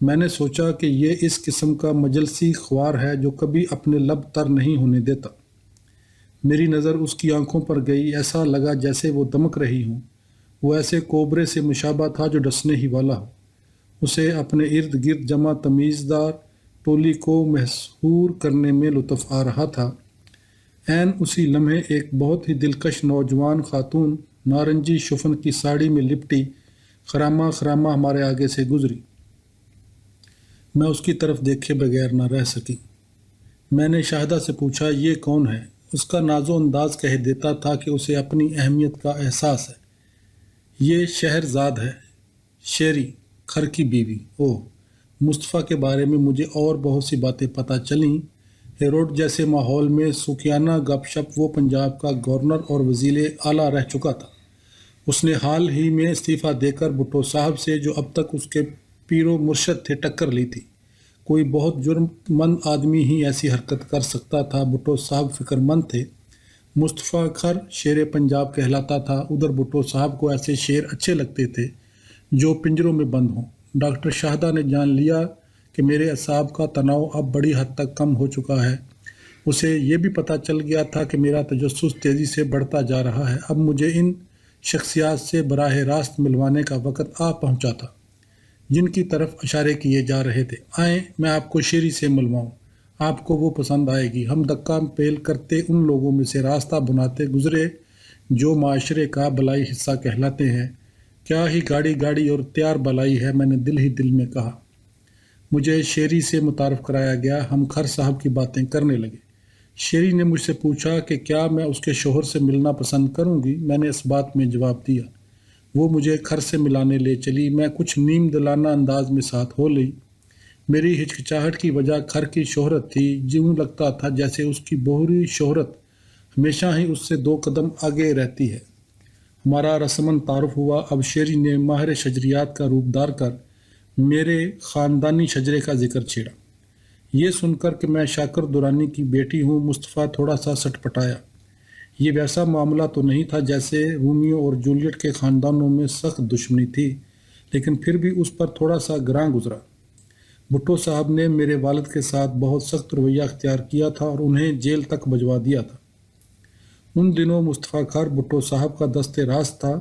میں نے سوچا کہ یہ اس قسم کا مجلسی خوار ہے جو کبھی اپنے لب تر نہیں ہونے دیتا۔ میری نظر اس کی آنکھوں پر گئی، ایسا لگا جیسے وہ دمک رہی ہوں۔ وہ ایسے کوبرے سے مشابہ تھا جو ڈسنے ہی والا ہو۔ اسے اپنے ارد گرد جمع تمیزدار ٹولی کو محصور کرنے میں لطف آ رہا تھا۔ عین اسی لمحے ایک بہت ہی دلکش نوجوان خاتون نارنجی شفن کی ساڑی میں لپٹی خرامہ خرامہ ہمارے آگے سے گزری۔ میں اس کی طرف دیکھے بغیر نہ رہ سکی۔ میں نے شاہدہ سے پوچھا، یہ کون ہے؟ اس کا ناز و انداز کہہ دیتا تھا کہ اسے اپنی اہمیت کا احساس ہے۔ یہ شہرزاد ہے، شیری، کھر کی بیوی۔ اوہ! مصطفیٰ کے بارے میں مجھے اور بہت سی باتیں پتہ چلیں۔ ہیروڈ جیسے ماحول میں سوکیانہ گپ شپ وہ پنجاب کا گورنر اور وزیر اعلیٰ رہ چکا تھا۔ اس نے حال ہی میں استعفیٰ دے کر بھٹو صاحب سے، جو اب تک اس کے پیر و مرشد تھے، ٹکر لی تھی۔ کوئی بہت جرم مند آدمی ہی ایسی حرکت کر سکتا تھا۔ بھٹو صاحب فکر مند تھے۔ مصطفیٰ کھر شیر پنجاب کہلاتا تھا۔ ادھر بھٹو صاحب کو ایسے شیر اچھے لگتے تھے جو پنجروں میں بند ہوں۔ ڈاکٹر شاہدہ نے جان لیا کہ میرے اعصاب کا تناؤ اب بڑی حد تک کم ہو چکا ہے۔ اسے یہ بھی پتہ چل گیا تھا کہ میرا تجسس تیزی سے بڑھتا جا رہا ہے۔ اب مجھے ان شخصیات سے براہ راست ملوانے کا وقت آ پہنچا تھا جن کی طرف اشارے کیے جا رہے تھے۔ آئیں میں آپ کو شیری سے ملواؤں، آپ کو وہ پسند آئے گی۔ ہم دکا پیل کرتے ان لوگوں میں سے راستہ بناتے گزرے جو معاشرے کا بلائی حصہ کہلاتے ہیں۔ کیا ہی گاڑی گاڑی اور تیار بلائی ہے، میں نے دل ہی دل میں کہا۔ مجھے شیری سے متعارف کرایا گیا۔ ہم کھر صاحب کی باتیں کرنے لگے۔ شیری نے مجھ سے پوچھا کہ کیا میں اس کے شوہر سے ملنا پسند کروں گی۔ میں نے اس بات میں جواب دیا۔ وہ مجھے کھر سے ملانے لے چلی۔ میں کچھ نیم دلانہ انداز میں ساتھ ہو لی۔ میری ہچکچاہٹ کی وجہ کھر کی شہرت تھی۔ یوں لگتا تھا جیسے اس کی بہری شہرت ہمیشہ ہی اس سے 2 قدم آگے رہتی ہے۔ ہمارا رسماً تعارف ہوا۔ اب شیری نے ماہر شجریات کا روپ دار کر میرے خاندانی شجرے کا ذکر چھیڑا۔ یہ سن کر کہ میں شاکر دورانی کی بیٹی ہوں، مصطفیٰ تھوڑا سا سٹ پٹایا۔ یہ ویسا معاملہ تو نہیں تھا جیسے رومیو اور جولیٹ کے خاندانوں میں سخت دشمنی تھی، لیکن پھر بھی اس پر تھوڑا سا گراں گزرا۔ بھٹو صاحب نے میرے والد کے ساتھ بہت سخت رویہ اختیار کیا تھا اور انہیں جیل تک بھجوا دیا تھا۔ ان دنوں مصطفیٰ کھر بھٹو صاحب کا دست راست تھا۔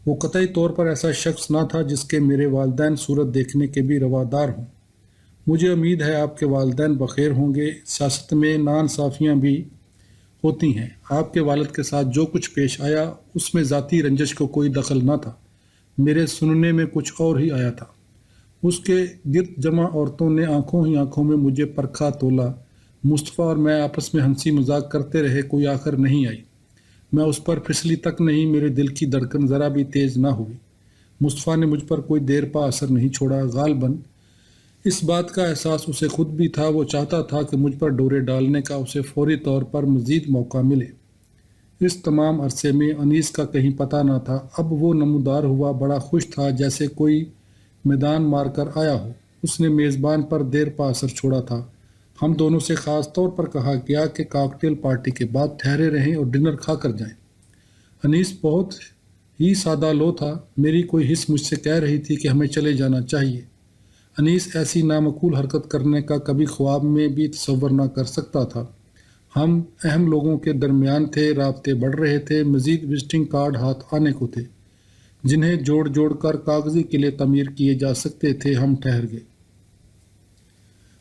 وہ قطعی طور پر ایسا شخص نہ تھا جس کے میرے والدین صورت دیکھنے کے بھی روادار ہوں۔ مجھے امید ہے آپ کے والدین بخیر ہوں گے۔ سیاست میں ناانصافیاں بھی ہوتی ہیں۔ آپ کے والد کے ساتھ جو کچھ پیش آیا اس میں ذاتی رنجش کو کوئی دخل نہ تھا۔ میرے سننے میں کچھ اور ہی آیا تھا۔ اس کے گرد جمع عورتوں نے آنکھوں ہی آنکھوں میں مجھے پرکھا تولا۔ مصطفیٰ اور میں آپس میں ہنسی مذاق کرتے رہے، کوئی آخر نہیں آئی۔ میں اس پر پھسلی تک نہیں، میرے دل کی دھڑکن ذرا بھی تیز نہ ہوئی۔ مصطفیٰ نے مجھ پر کوئی دیر پا اثر نہیں چھوڑا۔ غالباً اس بات کا احساس اسے خود بھی تھا۔ وہ چاہتا تھا کہ مجھ پر ڈورے ڈالنے کا اسے فوری طور پر مزید موقع ملے۔ اس تمام عرصے میں انیس کا کہیں پتہ نہ تھا۔ اب وہ نمودار ہوا، بڑا خوش تھا، جیسے کوئی میدان مار کر آیا ہو۔ اس نے میزبان پر دیر پا اثر چھوڑا تھا۔ ہم دونوں سے خاص طور پر کہا گیا کہ کاکٹیل پارٹی کے بعد ٹھہرے رہیں اور ڈنر کھا کر جائیں۔ انیس بہت ہی سادہ لو تھا۔ میری کوئی حس مجھ سے کہہ رہی تھی کہ ہمیں چلے جانا چاہیے۔ انیس ایسی نامعقول حرکت کرنے کا کبھی خواب میں بھی تصور نہ کر سکتا تھا۔ ہم اہم لوگوں کے درمیان تھے، رابطے بڑھ رہے تھے، مزید وزٹنگ کارڈ ہاتھ آنے کو تھے جنہیں جوڑ جوڑ کر کاغذی قلعے تعمیر کیے جا سکتے تھے۔ ہم ٹھہر گئے۔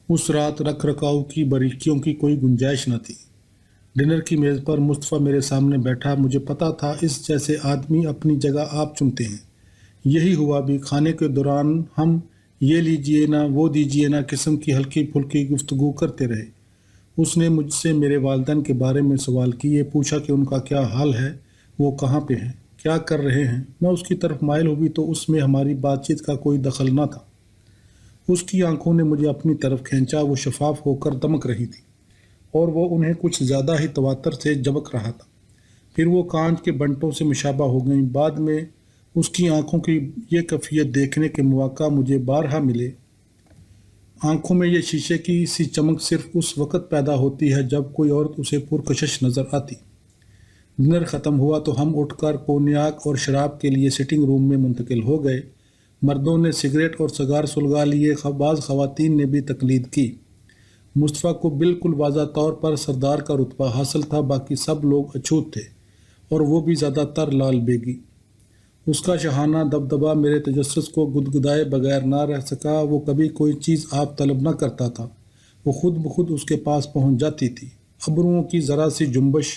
اس رات رکھ رکھاؤ کی باریکیوں کی کوئی گنجائش نہ تھی۔ ڈنر کی میز پر مصطفیٰ میرے سامنے بیٹھا۔ مجھے پتا تھا اس جیسے آدمی اپنی جگہ آپ چنتے ہیں۔ یہی ہوا بھی۔ کھانے کے دوران ہم یہ لیجئے نا وہ دیجئے نا قسم کی ہلکی پھلکی گفتگو کرتے رہے۔ اس نے مجھ سے میرے والدین کے بارے میں سوال کیے، پوچھا کہ ان کا کیا حال ہے، وہ کہاں پہ ہیں، کیا کر رہے ہیں۔ میں اس کی طرف مائل ہوئی تو اس میں ہماری بات چیت کا کوئی دخل نہ تھا۔ اس کی آنکھوں نے مجھے اپنی طرف کھینچا۔ وہ شفاف ہو کر دمک رہی تھی اور وہ انہیں کچھ زیادہ ہی تواتر سے جبک رہا تھا۔ پھر وہ کانچ کے بنٹوں سے مشابہ ہو گئیں۔ بعد میں اس کی آنکھوں کی یہ کیفیت دیکھنے کے مواقع مجھے بارہا ملے۔ آنکھوں میں یہ شیشے کی سی چمک صرف اس وقت پیدا ہوتی ہے جب کوئی عورت اسے پرکشش نظر آتی۔ ڈنر ختم ہوا تو ہم اٹھ کر کونیاک اور شراب کے لیے سٹنگ روم میں منتقل ہو گئے۔ مردوں نے سگریٹ اور سگار سلگا لیے، بعض خواتین نے بھی تقلید کی۔ مصطفیٰ کو بالکل واضح طور پر سردار کا رتبہ حاصل تھا، باقی سب لوگ اچھوت تھے، اور وہ بھی زیادہ تر لال بیگی۔ اس کا شاہانہ دبدبہ میرے تجسس کو گدگدائے بغیر نہ رہ سکا۔ وہ کبھی کوئی چیز آپ طلب نہ کرتا تھا، وہ خود بخود اس کے پاس پہنچ جاتی تھی۔ ابروؤں کی ذرا سی جنبش،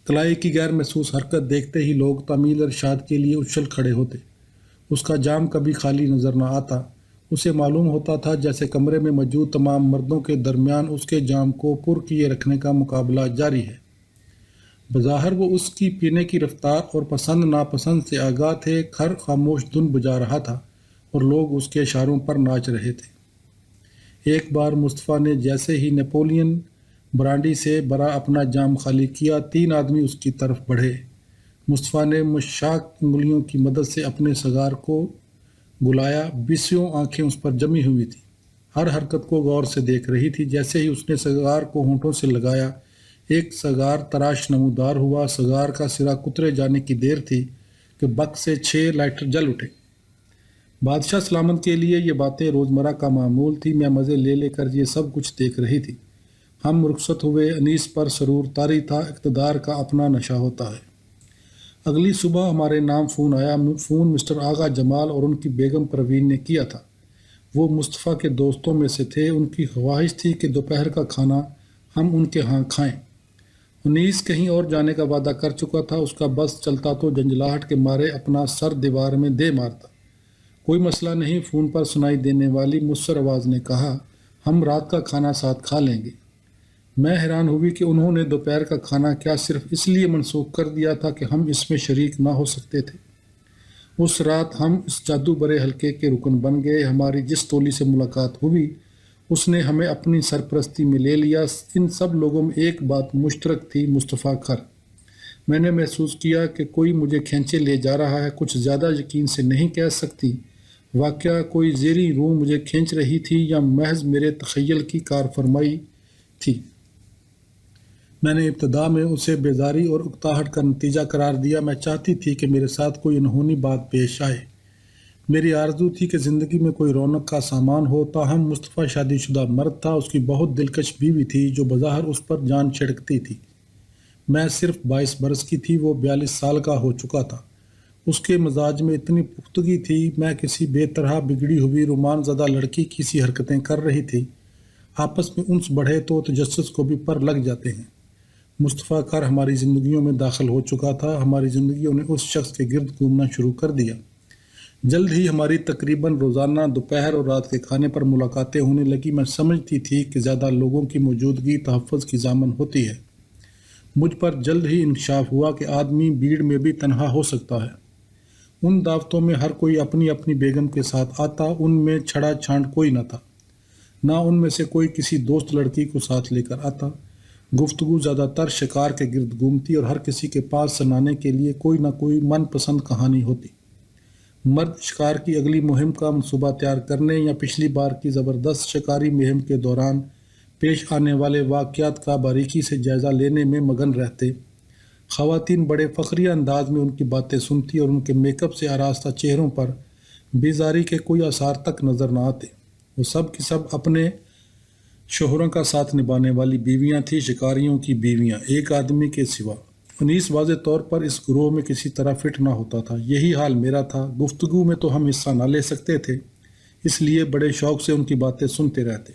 کلائی کی غیر محسوس حرکت دیکھتے ہی لوگ تعمیل ارشاد کے لیے اچھل کھڑے ہوتے۔ اس کا جام کبھی خالی نظر نہ آتا۔ اسے معلوم ہوتا تھا جیسے کمرے میں موجود تمام مردوں کے درمیان اس کے جام کو پر کیے رکھنے کا مقابلہ جاری ہے۔ بظاہر وہ اس کی پینے کی رفتار اور پسند ناپسند سے آگاہ تھے۔ گھر خاموش دھن بجا رہا تھا اور لوگ اس کے اشاروں پر ناچ رہے تھے۔ ایک بار مصطفیٰ نے جیسے ہی نیپولین برانڈی سے بھرا اپنا جام خالی کیا، 3 آدمی اس کی طرف بڑھے۔ مصطفیٰ نے مشاک انگلیوں کی مدد سے اپنے سگار کو گلایا۔ 20 آنکھیں اس پر جمی ہوئی تھیں، ہر حرکت کو غور سے دیکھ رہی تھی۔ جیسے ہی اس نے سگار کو ہونٹوں سے لگایا، ایک سگار تراش نمودار ہوا۔ سگار کا سرا کترے جانے کی دیر تھی کہ بک سے 6 لائٹر جل اٹھے۔ بادشاہ سلامت کے لیے یہ باتیں روزمرہ کا معمول تھی۔ میں مزے لے لے کر یہ سب کچھ دیکھ رہی تھی۔ ہم رخصت ہوئے۔ انیس پر سرور طاری تھا۔ اقتدار کا اپنا نشہ ہوتا ہے۔ اگلی صبح ہمارے نام فون آیا۔ فون مسٹر آغا جمال اور ان کی بیگم پروین نے کیا تھا۔ وہ مصطفیٰ کے دوستوں میں سے تھے۔ ان کی خواہش تھی کہ دوپہر کا کھانا ہم ان کے ہاں کھائیں۔ انیس کہیں اور جانے کا وعدہ کر چکا تھا۔ اس کا بس چلتا تو جنجلاہٹ کے مارے اپنا سر دیوار میں دے مارتا۔ کوئی مسئلہ نہیں، فون پر سنائی دینے والی مؤثر آواز نے کہا، ہم رات کا کھانا ساتھ کھا لیں گے۔ میں حیران ہوئی کہ انہوں نے دوپہر کا کھانا کیا صرف اس لیے منسوخ کر دیا تھا کہ ہم اس میں شریک نہ ہو سکتے تھے۔ اس رات ہم اس جادو برے حلقے کے رکن بن گئے۔ ہماری جس ٹولی سے ملاقات ہوئی اس نے ہمیں اپنی سرپرستی میں لے لیا۔ ان سب لوگوں میں ایک بات مشترک تھی، مصطفیٰ کھر۔ میں نے محسوس کیا کہ کوئی مجھے کھینچے لے جا رہا ہے۔ کچھ زیادہ یقین سے نہیں کہہ سکتی، واقعہ کوئی زیریں روح مجھے کھینچ رہی تھی یا محض میرے تخیل کی کار فرمائی تھی۔ میں نے ابتدا میں اسے بیزاری اور اکتاہٹ کا نتیجہ قرار دیا۔ میں چاہتی تھی کہ میرے ساتھ کوئی انہونی بات پیش آئے۔ میری آرزو تھی کہ زندگی میں کوئی رونق کا سامان ہو۔ تاہم مصطفیٰ شادی شدہ مرد تھا۔ اس کی بہت دلکش بیوی تھی جو بظاہر اس پر جان چھڑکتی تھی۔ میں صرف 22 برس کی تھی، وہ 42 سال کا ہو چکا تھا۔ اس کے مزاج میں اتنی پختگی تھی، میں کسی بے طرح بگڑی ہوئی رومان زدہ لڑکی کی سی حرکتیں کر رہی تھی۔ آپس میں انس بڑھے تو تجسس کو بھی پر لگ جاتے ہیں۔ مصطفیٰ کھر ہماری زندگیوں میں داخل ہو چکا تھا۔ ہماری زندگیوں نے اس شخص کے گرد گھومنا شروع کر دیا۔ جلد ہی ہماری تقریباً روزانہ دوپہر اور رات کے کھانے پر ملاقاتیں ہونے لگی۔ میں سمجھتی تھی کہ زیادہ لوگوں کی موجودگی تحفظ کی ضامن ہوتی ہے۔ مجھ پر جلد ہی انکشاف ہوا کہ آدمی بھیڑ میں بھی تنہا ہو سکتا ہے۔ ان دعوتوں میں ہر کوئی اپنی اپنی بیگم کے ساتھ آتا۔ ان میں چھڑا چھانٹ کوئی نہ تھا، نہ ان میں سے کوئی کسی دوست لڑکی کو ساتھ لے کر آتا۔ گفتگو زیادہ تر شکار کے گرد گھومتی اور ہر کسی کے پاس سنانے کے لیے کوئی نہ کوئی من پسند کہانی ہوتی۔ مرد شکار کی اگلی مہم کا منصوبہ تیار کرنے یا پچھلی بار کی زبردست شکاری مہم کے دوران پیش آنے والے واقعات کا باریکی سے جائزہ لینے میں مگن رہتے۔ خواتین بڑے فخریہ انداز میں ان کی باتیں سنتی اور ان کے میک اپ سے آراستہ چہروں پر بیزاری کے کوئی آثار تک نظر نہ آتے۔ وہ سب کی سب اپنے شوہروں کا ساتھ نبھانے والی بیویاں تھیں، شکاریوں کی بیویاں، ایک آدمی کے سوا۔ انیس واضح طور پر اس گروہ میں کسی طرح فٹ نہ ہوتا تھا۔ یہی حال میرا تھا۔ گفتگو میں تو ہم حصہ نہ لے سکتے تھے، اس لیے بڑے شوق سے ان کی باتیں سنتے رہتے۔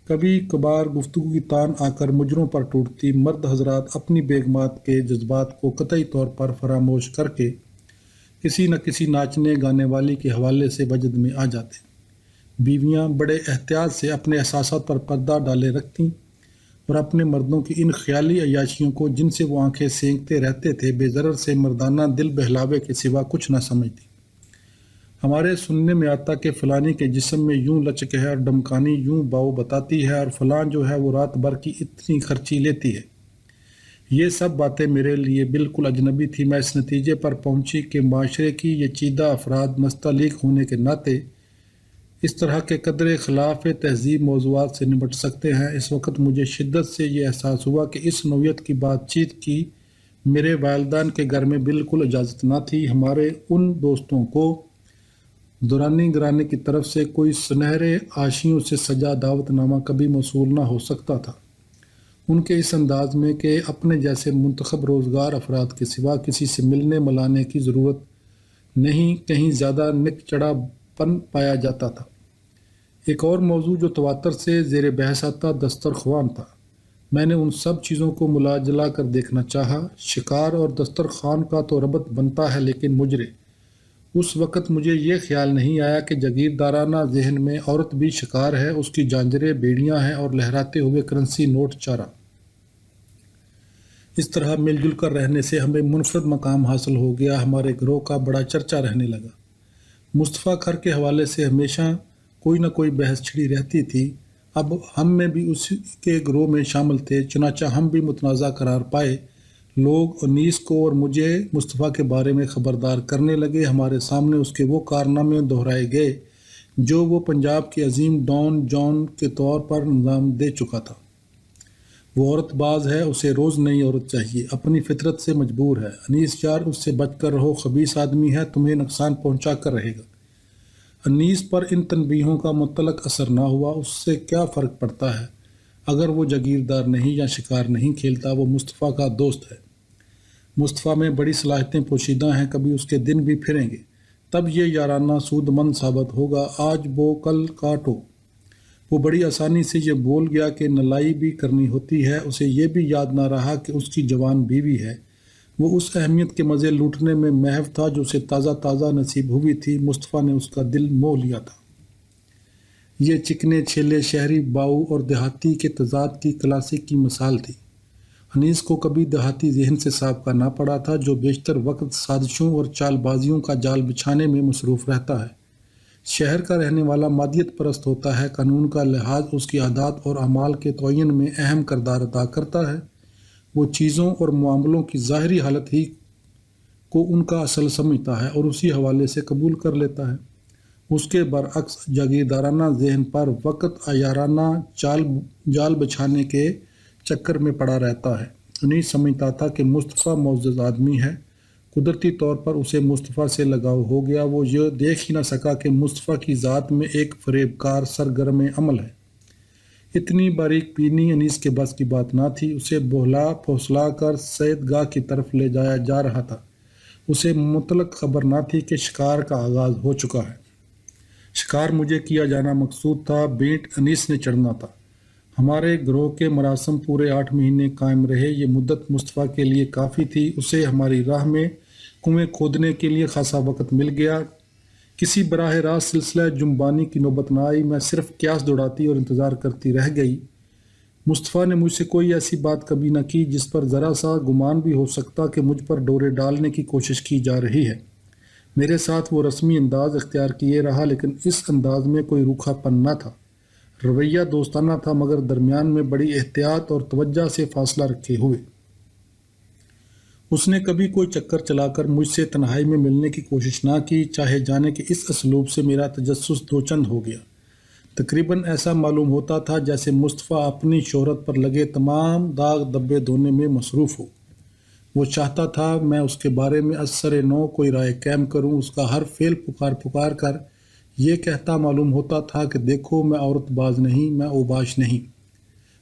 کبھی کبھار گفتگو کی تان آ کر مجروں پر ٹوٹتی۔ مرد حضرات اپنی بیگمات کے جذبات کو قطعی طور پر فراموش کر کے کسی نہ کسی ناچنے گانے والی کے حوالے سے وجد میں آ جاتے۔ بیویاں بڑے احتیاط سے اپنے احساسات پر پردہ ڈالے رکھتیں اور اپنے مردوں کی ان خیالی عیاشیوں کو جن سے وہ آنکھیں سینکتے رہتے تھے بے ضرر سے مردانہ دل بہلاوے کے سوا کچھ نہ سمجھتی۔ ہمارے سننے میں آتا کہ فلانی کے جسم میں یوں لچک ہے اور ڈمکانی یوں باؤ بتاتی ہے اور فلاں جو ہے وہ رات بھر کی اتنی خرچی لیتی ہے۔ یہ سب باتیں میرے لیے بالکل اجنبی تھی۔ میں اس نتیجے پر پہنچی کہ معاشرے کی یہ چیدہ افراد مستعلیق ہونے کے ناطے اس طرح کے قدرے خلاف تہذیب موضوعات سے نمٹ سکتے ہیں۔ اس وقت مجھے شدت سے یہ احساس ہوا کہ اس نوعیت کی بات چیت کی میرے والدین کے گھر میں بالکل اجازت نہ تھی۔ ہمارے ان دوستوں کو دورانی گرانے کی طرف سے کوئی سنہرے آشیوں سے سجا دعوت نامہ کبھی موصول نہ ہو سکتا تھا۔ ان کے اس انداز میں کہ اپنے جیسے منتخب روزگار افراد کے سوا کسی سے ملنے ملانے کی ضرورت نہیں، کہیں زیادہ نک چڑھا پن پایا جاتا تھا۔ ایک اور موضوع جو تواتر سے زیر بحث آتا دسترخوان تھا۔ میں نے ان سب چیزوں کو ملا جلا کر دیکھنا چاہا۔ شکار اور دسترخوان کا تو ربط بنتا ہے، لیکن مجرے اس وقت مجھے یہ خیال نہیں آیا کہ جاگیردارانہ ذہن میں عورت بھی شکار ہے، اس کی جانجریں بیڑیاں ہیں اور لہراتے ہوئے کرنسی نوٹ چارہ۔ اس طرح مل جل کر رہنے سے ہمیں منفرد مقام حاصل ہو گیا۔ ہمارے گروہ کا بڑا چرچا رہنے لگا۔ مصطفیٰ کھر کے حوالے سے ہمیشہ کوئی نہ کوئی بحث چھڑی رہتی تھی۔ اب ہم میں بھی اس کے گروہ میں شامل تھے، چنانچہ ہم بھی متنازع قرار پائے۔ لوگ انیس کو اور مجھے مصطفیٰ کے بارے میں خبردار کرنے لگے۔ ہمارے سامنے اس کے وہ کارنامے دہرائے گئے جو وہ پنجاب کے عظیم ڈان جان کے طور پر انجام دے چکا تھا۔ وہ عورت باز ہے، اسے روز نئی عورت چاہیے، اپنی فطرت سے مجبور ہے۔ انیس یار، اس سے بچ کر رہو، خبیث آدمی ہے، تمہیں نقصان پہنچا کر رہے گا۔ انیس پر ان تنبیہوں کا مطلق اثر نہ ہوا۔ اس سے کیا فرق پڑتا ہے؟ اگر وہ جاگیردار نہیں یا شکار نہیں کھیلتا، وہ مصطفیٰ کا دوست ہے۔ مصطفیٰ میں بڑی صلاحیتیں پوشیدہ ہیں، کبھی اس کے دن بھی پھریں گے، تب یہ یارانہ سود مند ثابت ہوگا۔ آج بو کل کاٹو۔ وہ بڑی آسانی سے یہ بول گیا کہ نلائی بھی کرنی ہوتی ہے۔ اسے یہ بھی یاد نہ رہا کہ اس کی جوان بیوی ہے۔ وہ اس اہمیت کے مزے لوٹنے میں محو تھا جو اسے تازہ تازہ نصیب ہوئی تھی۔ مصطفیٰ نے اس کا دل موہ لیا تھا۔ یہ چکنے چھیلے شہری باؤ اور دیہاتی کے تضاد کی کلاسک کی مثال تھی۔ انیس کو کبھی دیہاتی ذہن سے سابقہ نہ پڑا تھا جو بیشتر وقت سازشوں اور چال بازیوں کا جال بچھانے میں مصروف رہتا ہے۔ شہر کا رہنے والا مادیت پرست ہوتا ہے۔ قانون کا لحاظ اس کی عادات اور اعمال کے تعین میں اہم کردار ادا کرتا ہے۔ وہ چیزوں اور معاملوں کی ظاہری حالت ہی کو ان کا اصل سمجھتا ہے اور اسی حوالے سے قبول کر لیتا ہے۔ اس کے برعکس جاگیردارانہ ذہن پر وقت عیارانہ جال بچھانے کے چکر میں پڑا رہتا ہے۔ انیس سمجھتا تھا کہ مصطفیٰ معزز آدمی ہے۔ قدرتی طور پر اسے مصطفیٰ سے لگاؤ ہو گیا۔ وہ یہ دیکھ ہی نہ سکا کہ مصطفیٰ کی ذات میں ایک فریب کار سرگرم عمل ہے۔ اتنی باریک بینی انیس کے بس کی بات نہ تھی۔ اسے بہلا پھسلا کر سید گاہ کی طرف لے جایا جا رہا تھا۔ اسے مطلق خبر نہ تھی کہ شکار کا آغاز ہو چکا ہے۔ شکار مجھے کیا جانا مقصود تھا، بینٹ انیس نے چڑھنا تھا۔ ہمارے گروہ کے مراسم پورے 8 مہینے قائم رہے۔ یہ مدت مصطفیٰ کے لیے کافی تھی۔ اسے ہماری راہ میں کنویں کھودنے کے لیے خاصا وقت مل گیا۔ کسی براہ راست سلسلہ جنبانی کی نوبت نہ آئی۔ میں صرف قیاس دوڑاتی اور انتظار کرتی رہ گئی۔ مصطفیٰ نے مجھ سے کوئی ایسی بات کبھی نہ کی جس پر ذرا سا گمان بھی ہو سکتا کہ مجھ پر ڈورے ڈالنے کی کوشش کی جا رہی ہے۔ میرے ساتھ وہ رسمی انداز اختیار کیے رہا، لیکن اس انداز میں کوئی روکھا پن نہ تھا۔ رویہ دوستانہ تھا، مگر درمیان میں بڑی احتیاط اور توجہ سے فاصلہ رکھے ہوئے۔ اس نے کبھی کوئی چکر چلا کر مجھ سے تنہائی میں ملنے کی کوشش نہ کی، چاہے جانے کہ اس اسلوب سے میرا تجسس دوچند ہو گیا۔ تقریباً ایسا معلوم ہوتا تھا جیسے مصطفیٰ اپنی شہرت پر لگے تمام داغ دبے دھونے میں مصروف ہو۔ وہ چاہتا تھا میں اس کے بارے میں از سر نو کوئی رائے قائم کروں۔ اس کا ہر فعل پکار کر یہ کہتا معلوم ہوتا تھا کہ دیکھو، میں عورت باز نہیں، میں اوباش نہیں۔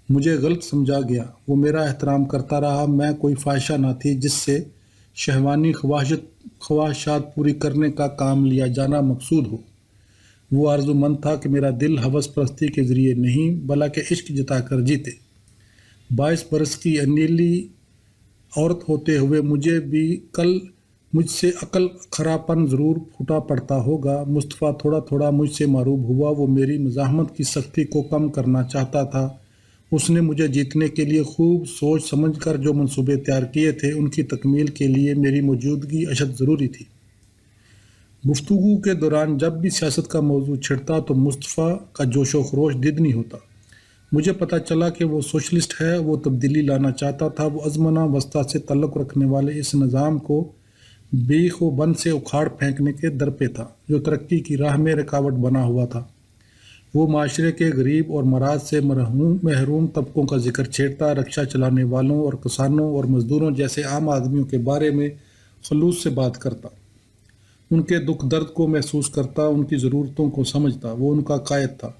مجھے غلط سمجھا گیا۔ وہ میرا احترام کرتا رہا۔ میں کوئی فاحشہ نہ تھی جس سے شہوانی خواہشات پوری کرنے کا کام لیا جانا مقصود ہو۔ وہ آرزو مند تھا کہ میرا دل ہوس پرستی کے ذریعے نہیں بلکہ عشق جتا کر جیتے۔ 22 برس کی انیلی عورت ہوتے ہوئے مجھے بھی کل مجھ سے عقل خراپن ضرور پھوٹا پڑتا ہوگا۔ مصطفیٰ تھوڑا تھوڑا مجھ سے معروب ہوا۔ وہ میری مزاحمت کی سختی کو کم کرنا چاہتا تھا۔ اس نے مجھے جیتنے کے لیے خوب سوچ سمجھ کر جو منصوبے تیار کیے تھے، ان کی تکمیل کے لیے میری موجودگی اشد ضروری تھی۔ گفتگو کے دوران جب بھی سیاست کا موضوع چھڑتا تو مصطفیٰ کا جوش و خروش ددنی ہوتا۔ مجھے پتہ چلا کہ وہ سوشلسٹ ہے، وہ تبدیلی لانا چاہتا تھا۔ وہ ازمنہ وسطیٰ سے تعلق رکھنے والے اس نظام کو بیخ و بن سے اکھاڑ پھینکنے کے در پہ تھا جو ترقی کی راہ میں رکاوٹ بنا ہوا تھا۔ وہ معاشرے کے غریب اور مراد سے محروم طبقوں کا ذکر چھیڑتا، رکشہ چلانے والوں اور کسانوں اور مزدوروں جیسے عام آدمیوں کے بارے میں خلوص سے بات کرتا۔ ان کے دکھ درد کو محسوس کرتا، ان کی ضرورتوں کو سمجھتا۔ وہ ان کا قائد تھا۔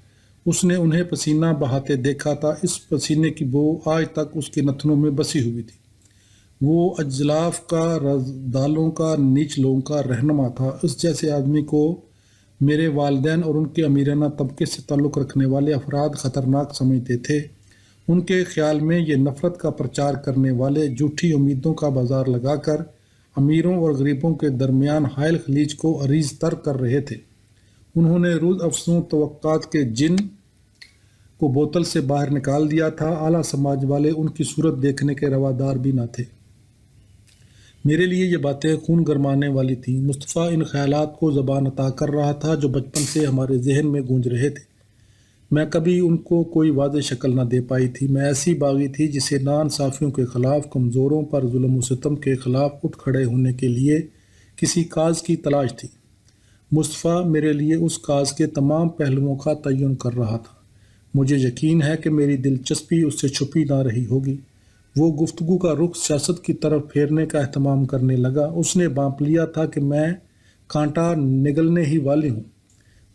اس نے انہیں پسینہ بہاتے دیکھا تھا، اس پسینے کی بو آج تک اس کے نتنوں میں بسی ہوئی تھی۔ وہ اجلاف کا، رزدالوں کا، نیچ لوگوں کا رہنما تھا۔ اس جیسے آدمی کو میرے والدین اور ان کے امیرانہ طبقے سے تعلق رکھنے والے افراد خطرناک سمجھتے تھے۔ ان کے خیال میں یہ نفرت کا پرچار کرنے والے جھوٹی امیدوں کا بازار لگا کر امیروں اور غریبوں کے درمیان حائل خلیج کو عریض تر کر رہے تھے۔ انہوں نے روز افزوں توقعات کے جن کو بوتل سے باہر نکال دیا تھا۔ اعلیٰ سماج والے ان کی صورت دیکھنے کے روادار بھی نہ تھے۔ میرے لیے یہ باتیں خون گرمانے والی تھیں۔ مصطفیٰ ان خیالات کو زبان عطا کر رہا تھا جو بچپن سے ہمارے ذہن میں گونج رہے تھے۔ میں کبھی ان کو کوئی واضح شکل نہ دے پائی تھی۔ میں ایسی باغی تھی جسے ناانصافیوں کے خلاف، کمزوروں پر ظلم و ستم کے خلاف اٹھ کھڑے ہونے کے لیے کسی کاز کی تلاش تھی۔ مصطفیٰ میرے لیے اس کاز کے تمام پہلوؤں کا تعین کر رہا تھا۔ مجھے یقین ہے کہ میری دلچسپی اس سے چھپی نہ رہی ہوگی۔ وہ گفتگو کا رخ سیاست کی طرف پھیرنے کا اہتمام کرنے لگا۔ اس نے بانپ لیا تھا کہ میں کانٹا نگلنے ہی والی ہوں۔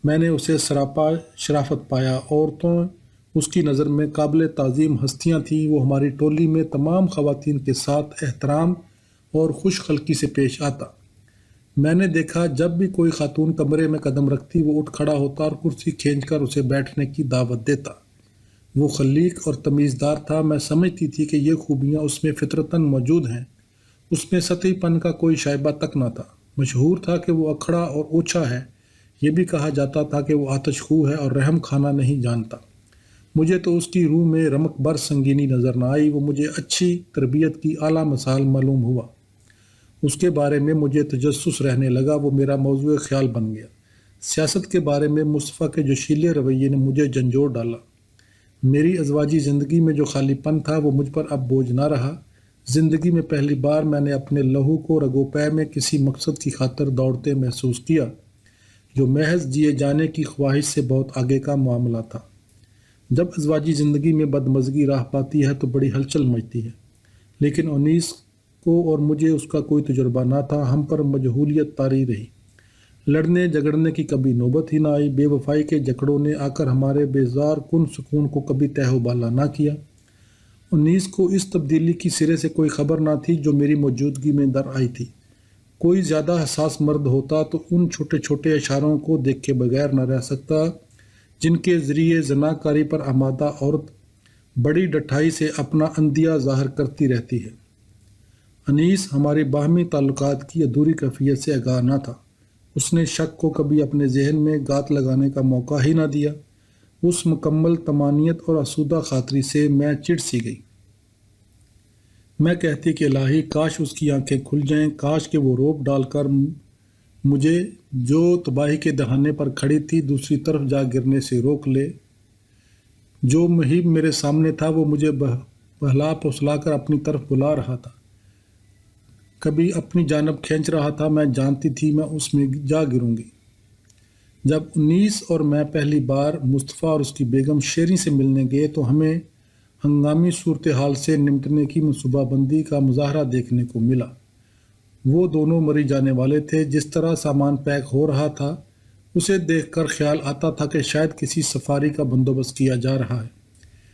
میں نے اسے سراپا شرافت پایا۔ عورتوں اس کی نظر میں قابل تعظیم ہستیاں تھیں۔ وہ ہماری ٹولی میں تمام خواتین کے ساتھ احترام اور خوش خلقی سے پیش آتا۔ میں نے دیکھا جب بھی کوئی خاتون کمرے میں قدم رکھتی وہ اٹھ کھڑا ہوتا اور کرسی کھینچ کر اسے بیٹھنے کی دعوت دیتا۔ وہ خلیق اور تمیزدار تھا۔ میں سمجھتی تھی کہ یہ خوبیاں اس میں فطرتاً موجود ہیں۔ اس میں سطحی پن کا کوئی شائبہ تک نہ تھا۔ مشہور تھا کہ وہ اکھڑا اور اوچھا ہے۔ یہ بھی کہا جاتا تھا کہ وہ آتش خو ہے اور رحم کھانا نہیں جانتا۔ مجھے تو اس کی روح میں رمق بر سنگینی نظر نہ آئی۔ وہ مجھے اچھی تربیت کی اعلیٰ مثال معلوم ہوا۔ اس کے بارے میں مجھے تجسس رہنے لگا۔ وہ میرا موضوع خیال بن گیا۔ سیاست کے بارے میں مصطفیٰ کے جوشیلے رویے نے مجھے جھنجھوڑ ڈالا۔ میری ازواجی زندگی میں جو خالی پن تھا وہ مجھ پر اب بوجھ نہ رہا۔ زندگی میں پہلی بار میں نے اپنے لہو کو رگو پے میں کسی مقصد کی خاطر دوڑتے محسوس کیا، جو محض جیے جانے کی خواہش سے بہت آگے کا معاملہ تھا۔ جب ازواجی زندگی میں بدمزگی راہ پاتی ہے تو بڑی ہلچل مچتی ہے، لیکن انیس کو اور مجھے اس کا کوئی تجربہ نہ تھا۔ ہم پر مجہولیت طاری رہی۔ لڑنے جھگڑنے کی کبھی نوبت ہی نہ آئی۔ بے وفائی کے جکڑوں نے آ کر ہمارے بیزار کن سکون کو کبھی تہ و بالا نہ کیا۔ انیس کو اس تبدیلی کی سرے سے کوئی خبر نہ تھی جو میری موجودگی میں در آئی تھی۔ کوئی زیادہ حساس مرد ہوتا تو ان چھوٹے چھوٹے اشاروں کو دیکھے بغیر نہ رہ سکتا جن کے ذریعے زناکاری پر آمادہ عورت بڑی ڈٹھائی سے اپنا اندیہ ظاہر کرتی رہتی ہے۔ انیس ہمارے باہمی تعلقات کی ادھوری کیفیت سے آگاہ نہ تھا۔ اس نے شک کو کبھی اپنے ذہن میں گات لگانے کا موقع ہی نہ دیا۔ اس مکمل طمانینت اور آسودہ خاطری سے میں چڑ سی گئی۔ میں کہتی کہ الہی کاش اس کی آنکھیں کھل جائیں، کاش کہ وہ روب ڈال کر مجھے جو تباہی کے دہانے پر کھڑی تھی دوسری طرف جا گرنے سے روک لے۔ جو مہیب میرے سامنے تھا وہ مجھے بہلا پھسلا کر اپنی طرف بلا رہا تھا، کبھی اپنی جانب کھینچ رہا تھا۔ میں جانتی تھی میں اس میں جا گروں گی۔ جب انیس اور میں پہلی بار مصطفیٰ اور اس کی بیگم شیریں سے ملنے گئے تو ہمیں ہنگامی صورتحال سے نمٹنے کی منصوبہ بندی کا مظاہرہ دیکھنے کو ملا۔ وہ دونوں مری جانے والے تھے۔ جس طرح سامان پیک ہو رہا تھا اسے دیکھ کر خیال آتا تھا کہ شاید کسی سفاری کا بندوبست کیا جا رہا ہے۔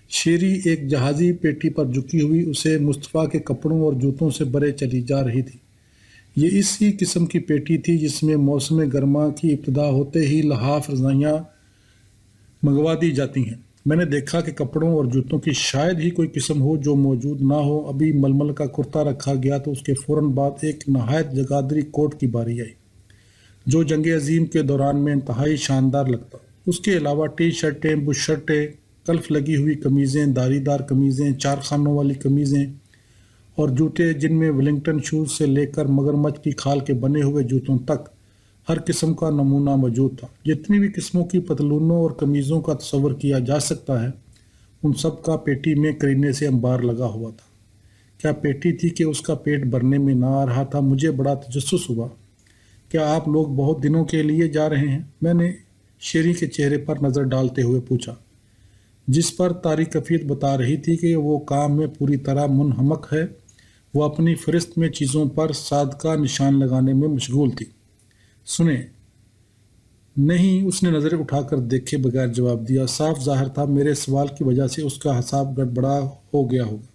شیری ایک جہازی پیٹی پر جھکی ہوئی اسے مصطفیٰ کے کپڑوں اور جوتوں سے بھرے چلی جا رہی تھی۔ یہ اسی قسم کی پیٹی تھی جس میں موسم گرما کی ابتدا ہوتے ہی لحاف رضائیاں منگوا دی جاتی ہیں۔ میں نے دیکھا کہ کپڑوں اور جوتوں کی شاید ہی کوئی قسم ہو جو موجود نہ ہو۔ ابھی ململ کا کرتا رکھا گیا تو اس کے فوراً بعد ایک نہایت جگادری کوٹ کی باری آئی جو جنگ عظیم کے دوران میں انتہائی شاندار لگتا۔ اس کے علاوہ ٹی شرٹیں، بش شرٹیں، کلف لگی ہوئی قمیضیں، داری دار قمیضیں، چار خانوں والی قمیضیں اور جوتے جن میں ولنگٹن شوز سے لے کر مگرمچھ کی کھال کے بنے ہوئے جوتوں تک ہر قسم کا نمونہ موجود تھا۔ جتنی بھی قسموں کی پتلونوں اور قمیضوں کا تصور کیا جا سکتا ہے ان سب کا پیٹی میں کرینے سے انبار لگا ہوا تھا۔ کیا پیٹی تھی کہ اس کا پیٹ بھرنے میں نہ آ رہا تھا؟ مجھے بڑا تجسس ہوا۔ کیا آپ لوگ بہت دنوں کے لیے جا رہے ہیں؟ میں نے شیری کے چہرے پر نظر ڈالتے ہوئے پوچھا، جس پر طاری کفیت بتا رہی تھی کہ وہ کام میں پوری طرح منہمک ہے۔ وہ اپنی فہرست میں چیزوں پر صادقہ نشان لگانے میں مشغول تھی۔ سنیں۔ نہیں، اس نے نظریں اٹھا کر دیکھے بغیر جواب دیا۔ صاف ظاہر تھا میرے سوال کی وجہ سے اس کا حساب گڑبڑا ہو گیا ہوگا۔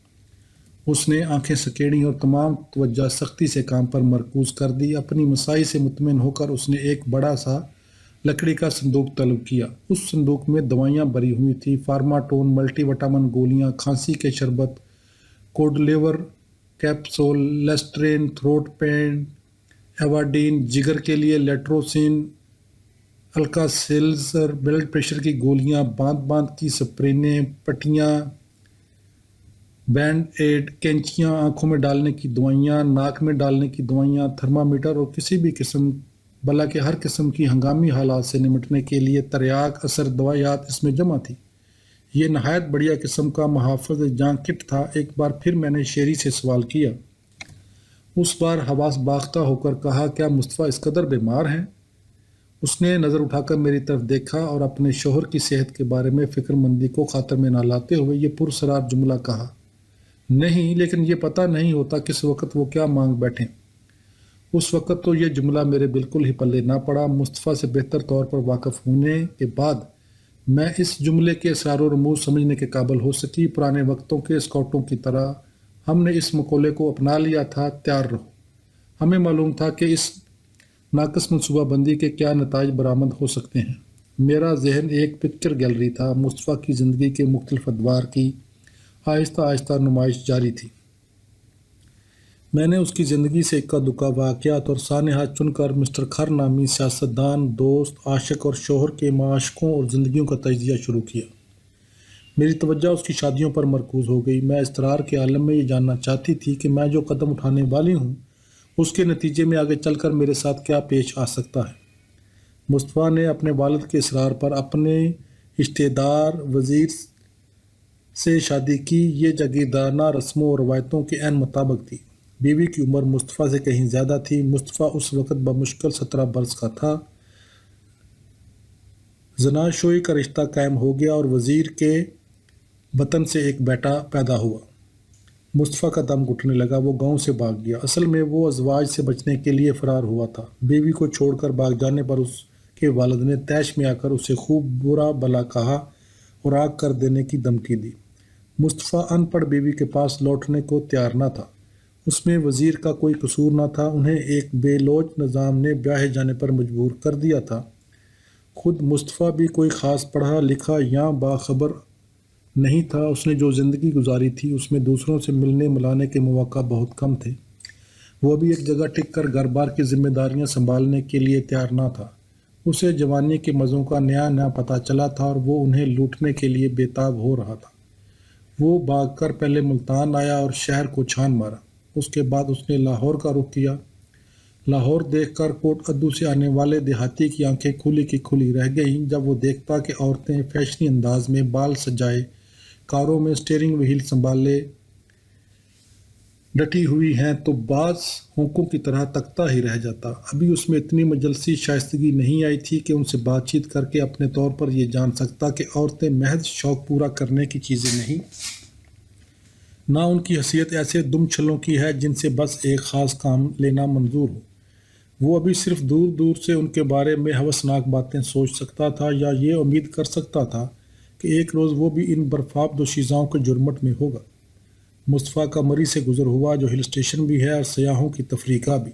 اس نے آنکھیں سکیڑیں اور تمام توجہ سختی سے کام پر مرکوز کر دی۔ اپنی مساعی سے مطمئن ہو کر اس نے ایک بڑا سا لکڑی کا صندوق طلب کیا۔ اس صندوق میں دوائیاں بھری ہوئی تھیں، فارماٹون، ملٹی وٹامن گولیاں، کھانسی کے شربت، کوڈلیور کیپسول، لیسٹرین، تھروٹ پین، ایواڈین، جگر کے لیے لیٹروسین، الکا سیلزر، بلڈ پریشر کی گولیاں، باندھ باندھ کی سپرینے، پٹیاں، بینڈ ایڈ، کینچیاں، آنکھوں میں ڈالنے کی دوائیاں، ناک میں ڈالنے کی دوائیاں، تھرمامیٹر اور کسی بھی قسم بلکہ ہر قسم کی ہنگامی حالات سے نمٹنے کے لیے تریاک اثر دوائیات اس میں جمع تھی۔ یہ نہایت بڑھیا قسم کا محافظ جاں کٹ تھا۔ ایک بار پھر میں نے شیری سے سوال کیا۔ اس بار حواس باختہ ہو کر کہا، کیا مصطفیٰ اس قدر بیمار ہیں؟ اس نے نظر اٹھا کر میری طرف دیکھا اور اپنے شوہر کی صحت کے بارے میں فکر مندی کو خاطر میں نہ لاتے ہوئے یہ پرسرار جملہ کہا، نہیں، لیکن یہ پتہ نہیں ہوتا کس وقت وہ کیا مانگ بیٹھیں۔ اس وقت تو یہ جملہ میرے بالکل ہی پلے نہ پڑا۔ مصطفیٰ سے بہتر طور پر واقف ہونے کے بعد میں اس جملے کے اسرار و رموز سمجھنے کے قابل ہو سکی۔ پرانے وقتوں کے اسکاؤٹوں کی طرح ہم نے اس مقولے کو اپنا لیا تھا، تیار رہو۔ ہمیں معلوم تھا کہ اس ناقص منصوبہ بندی کے کیا نتائج برآمد ہو سکتے ہیں۔ میرا ذہن ایک پکچر گیلری تھا۔ مصطفیٰ کی زندگی کے مختلف ادوار کی آہستہ آہستہ نمائش جاری تھی۔ میں نے اس کی زندگی سے اکا دکا واقعات اور سانحات چن کر مسٹر کھر نامی سیاستدان، دوست، عاشق اور شوہر کے معاشقوں اور زندگیوں کا تجزیہ شروع کیا۔ میری توجہ اس کی شادیوں پر مرکوز ہو گئی۔ میں اضطرار کے عالم میں یہ جاننا چاہتی تھی کہ میں جو قدم اٹھانے والی ہوں اس کے نتیجے میں آگے چل کر میرے ساتھ کیا پیش آ سکتا ہے۔ مصطفیٰ نے اپنے والد کے اصرار پر اپنے رشتہ دار وزیر سے شادی کی۔ یہ جاگیردارانہ رسموں اور روایتوں کے عین مطابق تھی۔ بیوی کی عمر مصطفیٰ سے کہیں زیادہ تھی۔ مصطفیٰ اس وقت بمشکل 17 برس کا تھا۔ زناشوئی کا رشتہ قائم ہو گیا اور وزیر کے بطن سے ایک بیٹا پیدا ہوا۔ مصطفیٰ کا دم گھٹنے لگا۔ وہ گاؤں سے بھاگ گیا۔ اصل میں وہ ازواج سے بچنے کے لیے فرار ہوا تھا۔ بیوی کو چھوڑ کر بھاگ جانے پر اس کے والد نے طیش میں آ کر اسے خوب برا بھلا کہا اور آگ کر دینے کی دھمکی دی۔ مصطفیٰ ان پڑھ بیوی کے پاس لوٹنے کو تیار نہ تھا۔ اس میں وزیر کا کوئی قصور نہ تھا۔ انہیں ایک بے لوچ نظام نے بیاہے جانے پر مجبور کر دیا تھا۔ خود مصطفیٰ بھی کوئی خاص پڑھا لکھا یا باخبر نہیں تھا۔ اس نے جو زندگی گزاری تھی اس میں دوسروں سے ملنے ملانے کے مواقع بہت کم تھے۔ وہ بھی ایک جگہ ٹک کر گھر بار کی ذمہ داریاں سنبھالنے کے لیے تیار نہ تھا۔ اسے جوانی کے مزوں کا نیا نیا پتہ چلا تھا اور وہ انہیں لوٹنے کے لیے بے تاب ہو رہا تھا۔ وہ بھاگ کر پہلے ملتان آیا اور شہر کو چھان مارا۔ اس کے بعد اس نے لاہور کا رخ کیا۔ لاہور دیکھ کر کوٹ ادو سے آنے والے دیہاتی کی آنکھیں کھلی کی کھلی رہ گئیں جب وہ دیکھتا کہ عورتیں فیشنی انداز میں بال سجائے، کاروں میں اسٹیئرنگ وہیل سنبھالے ڈٹی ہوئی ہیں تو بعض ہونکوں کی طرح تکتا ہی رہ جاتا۔ ابھی اس میں اتنی مجلسی شائستگی نہیں آئی تھی کہ ان سے بات چیت کر کے اپنے طور پر یہ جان سکتا کہ عورتیں محض شوق پورا کرنے کی چیزیں نہیں، نہ ان کی حیثیت ایسے دم چھلوں کی ہے جن سے بس ایک خاص کام لینا منظور ہو۔ وہ ابھی صرف دور دور سے ان کے بارے میں ہوسناک باتیں سوچ سکتا تھا یا یہ امید کر سکتا تھا کہ ایک روز وہ بھی ان برفاب دوشیزاؤں کے جرمٹ میں ہوگا۔ مصطفیٰ کا مری سے گزر ہوا جو ہل اسٹیشن بھی ہے اور سیاحوں کی تفریح کا بھی۔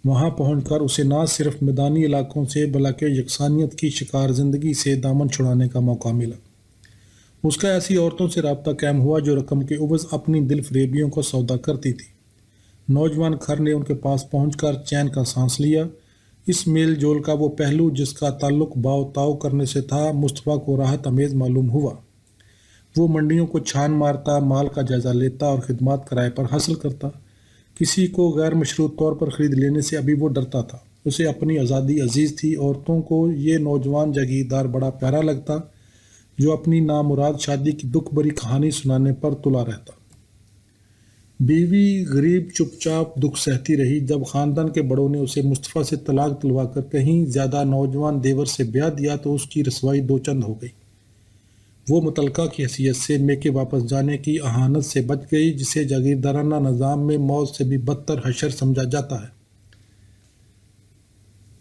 وہاں پہنچ کر اسے نہ صرف میدانی علاقوں سے بلکہ یکسانیت کی شکار زندگی سے دامن چھڑانے کا موقع ملا۔ اس کا ایسی عورتوں سے رابطہ قائم ہوا جو رقم کے عوض اپنی دل فریبیوں کو سودا کرتی تھی۔ نوجوان کھر نے ان کے پاس پہنچ کر چین کا سانس لیا۔ اس میل جول کا وہ پہلو جس کا تعلق باؤ تاؤ کرنے سے تھا مصطفیٰ کو راحت امیز معلوم ہوا۔ وہ منڈیوں کو چھان مارتا، مال کا جائزہ لیتا اور خدمات کرائے پر حاصل کرتا۔ کسی کو غیر مشروط طور پر خرید لینے سے ابھی وہ ڈرتا تھا۔ اسے اپنی آزادی عزیز تھی۔ عورتوں کو یہ نوجوان جاگیردار بڑا پیارا لگتا جو اپنی نامراد شادی کی دکھ بھری کہانی سنانے پر تلا رہتا۔ بیوی غریب چپ چاپ دکھ سہتی رہی۔ جب خاندان کے بڑوں نے اسے مصطفیٰ سے طلاق دلوا کر کہیں زیادہ نوجوان دیور سے بیاہ دیا تو اس کی رسوائی دو چند ہو گئی۔ وہ متعلقہ کی حیثیت سے میکے واپس جانے کی اہانت سے بچ گئی جسے جاگیردارانہ نظام میں موت سے بھی بدتر حشر سمجھا جاتا ہے۔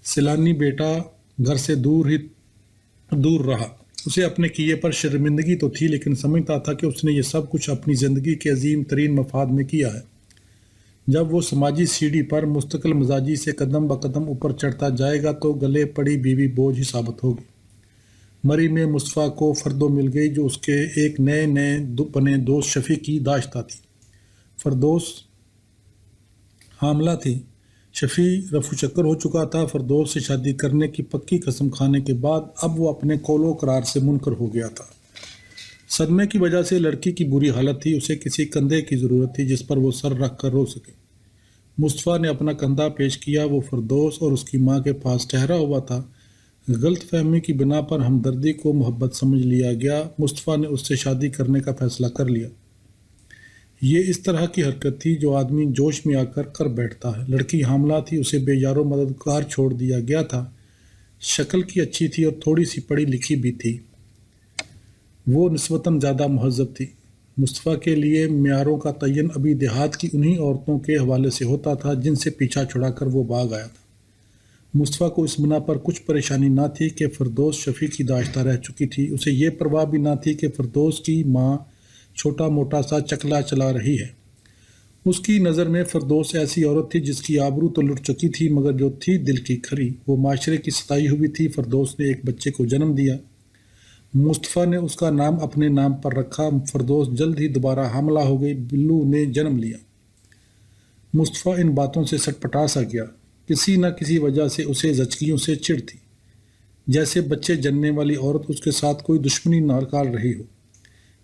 سیلانی بیٹا گھر سے دور رہا۔ اسے اپنے کیے پر شرمندگی تو تھی، لیکن سمجھتا تھا کہ اس نے یہ سب کچھ اپنی زندگی کے عظیم ترین مفاد میں کیا ہے۔ جب وہ سماجی سیڑھی پر مستقل مزاجی سے قدم بقدم اوپر چڑھتا جائے گا تو گلے پڑی بیوی بوجھ ہی ثابت ہوگی۔ مری میں مصطفیٰ کو فردو مل گئی جو اس کے ایک نئے بنے دوست شفیع کی داشتہ تھی۔ فردوس حاملہ تھی۔ شفیع رفو چکر ہو چکا تھا۔ فردوس سے شادی کرنے کی پکی قسم کھانے کے بعد اب وہ اپنے قول و قرار سے منکر ہو گیا تھا۔ صدمے کی وجہ سے لڑکی کی بری حالت تھی، اسے کسی کندھے کی ضرورت تھی جس پر وہ سر رکھ کر رو سکے۔ مصطفیٰ نے اپنا کندھا پیش کیا، وہ فردوس اور اس کی ماں کے پاس ٹھہرا ہوا تھا۔ غلط فہمی کی بنا پر ہمدردی کو محبت سمجھ لیا گیا۔ مصطفیٰ نے اس سے شادی کرنے کا فیصلہ کر لیا۔ یہ اس طرح کی حرکت تھی جو آدمی جوش میں آ کر بیٹھتا ہے۔ لڑکی حاملہ تھی، اسے بے یار و مددگار چھوڑ دیا گیا تھا۔ شکل کی اچھی تھی اور تھوڑی سی پڑھی لکھی بھی تھی۔ وہ نسبتاً زیادہ مہذب تھی۔ مصطفیٰ کے لیے معیاروں کا تعین ابھی دیہات کی انہی عورتوں کے حوالے سے ہوتا تھا جن سے پیچھا چھڑا کر وہ بھاگ آیا تھا۔ مصطفیٰ کو اس بنا پر کچھ پریشانی نہ تھی کہ فردوس شفیع کی داشتہ رہ چکی تھی، اسے یہ پرواہ بھی نہ تھی کہ فردوس کی ماں چھوٹا موٹا سا چکلا چلا رہی ہے۔ اس کی نظر میں فردوس ایسی عورت تھی جس کی آبرو تو لٹ چکی تھی مگر جو تھی دل کی کھری۔ وہ معاشرے کی ستائی ہوئی تھی۔ فردوس نے ایک بچے کو جنم دیا۔ مصطفیٰ نے اس کا نام اپنے نام پر رکھا۔ فردوس جلد ہی دوبارہ حاملہ ہو گئی۔ بلو نے جنم لیا۔ مصطفیٰ ان باتوں سے سٹپٹا سا گیا۔ کسی نہ کسی وجہ سے اسے زچگیوں سے چڑ تھی، جیسے بچے جننے والی عورت اس کے ساتھ کوئی دشمنی نکال رہی ہو۔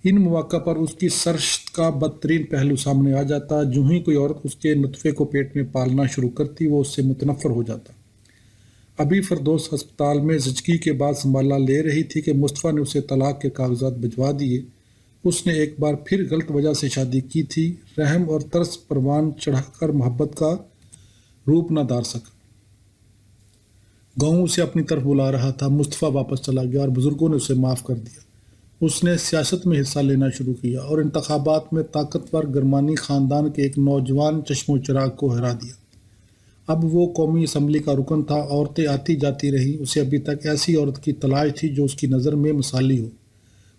ان مواقع پر اس کی سرشت کا بدترین پہلو سامنے آ جاتا۔ جو ہی کوئی عورت اس کے نطفے کو پیٹ میں پالنا شروع کرتی وہ اس سے متنفر ہو جاتا۔ ابھی فردوس ہسپتال میں زچگی کے بعد سنبھالا لے رہی تھی کہ مصطفیٰ نے اسے طلاق کے کاغذات بھجوا دیے۔ اس نے ایک بار پھر غلط وجہ سے شادی کی تھی۔ رحم اور ترس پروان چڑھا کر محبت کا روپ نہ دھار سکا۔ گاؤں اسے اپنی طرف بلا رہا تھا۔ مصطفیٰ واپس چلا گیا اور بزرگوں نے اسے معاف کر دیا۔ اس نے سیاست میں حصہ لینا شروع کیا اور انتخابات میں طاقتور گرمانی خاندان کے ایک نوجوان چشم و چراغ کو ہرا دیا۔ اب وہ قومی اسمبلی کا رکن تھا۔ عورتیں آتی جاتی رہیں۔ اسے ابھی تک ایسی عورت کی تلاش تھی جو اس کی نظر میں مثالی ہو۔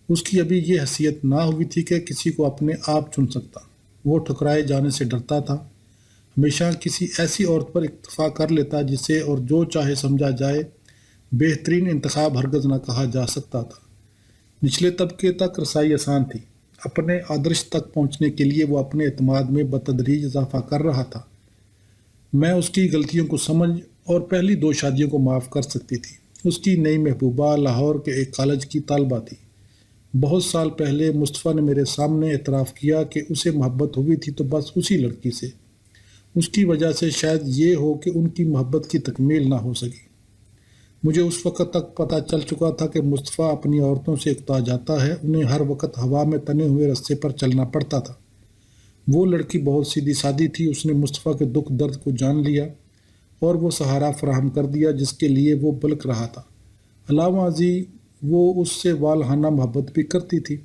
اس کی ابھی یہ حیثیت نہ ہوئی تھی کہ کسی کو اپنے آپ چن سکتا۔ وہ ٹھکرائے جانے سے ڈرتا تھا۔ ہمیشہ کسی ایسی عورت پر اکتفا کر لیتا جسے اور جو چاہے سمجھا جائے۔ بہترین انتخاب ہرگز نہ کہا جا سکتا تھا۔ نچلے طبقے تک رسائی آسان تھی۔ اپنے آدرش تک پہنچنے کے لیے وہ اپنے اعتماد میں بتدریج اضافہ کر رہا تھا۔ میں اس کی غلطیوں کو سمجھ اور پہلی 2 شادیوں کو معاف کر سکتی تھی۔ اس کی نئی محبوبہ لاہور کے ایک کالج کی طالبہ تھی۔ بہت سال پہلے مصطفیٰ نے میرے سامنے اعتراف کیا کہ اسے محبت ہوئی تھی تو بس اسی لڑکی سے۔ اس کی وجہ سے شاید یہ ہو کہ ان کی محبت کی تکمیل نہ ہو سکی۔ مجھے اس وقت تک پتہ چل چکا تھا کہ مصطفیٰ اپنی عورتوں سے اکتا جاتا ہے، انہیں ہر وقت ہوا میں تنے ہوئے رستے پر چلنا پڑتا تھا۔ وہ لڑکی بہت سیدھی سادی تھی۔ اس نے مصطفیٰ کے دکھ درد کو جان لیا اور وہ سہارا فراہم کر دیا جس کے لیے وہ بلک رہا تھا۔ علاوہ ازیں وہ اس سے والہانہ محبت بھی کرتی تھی۔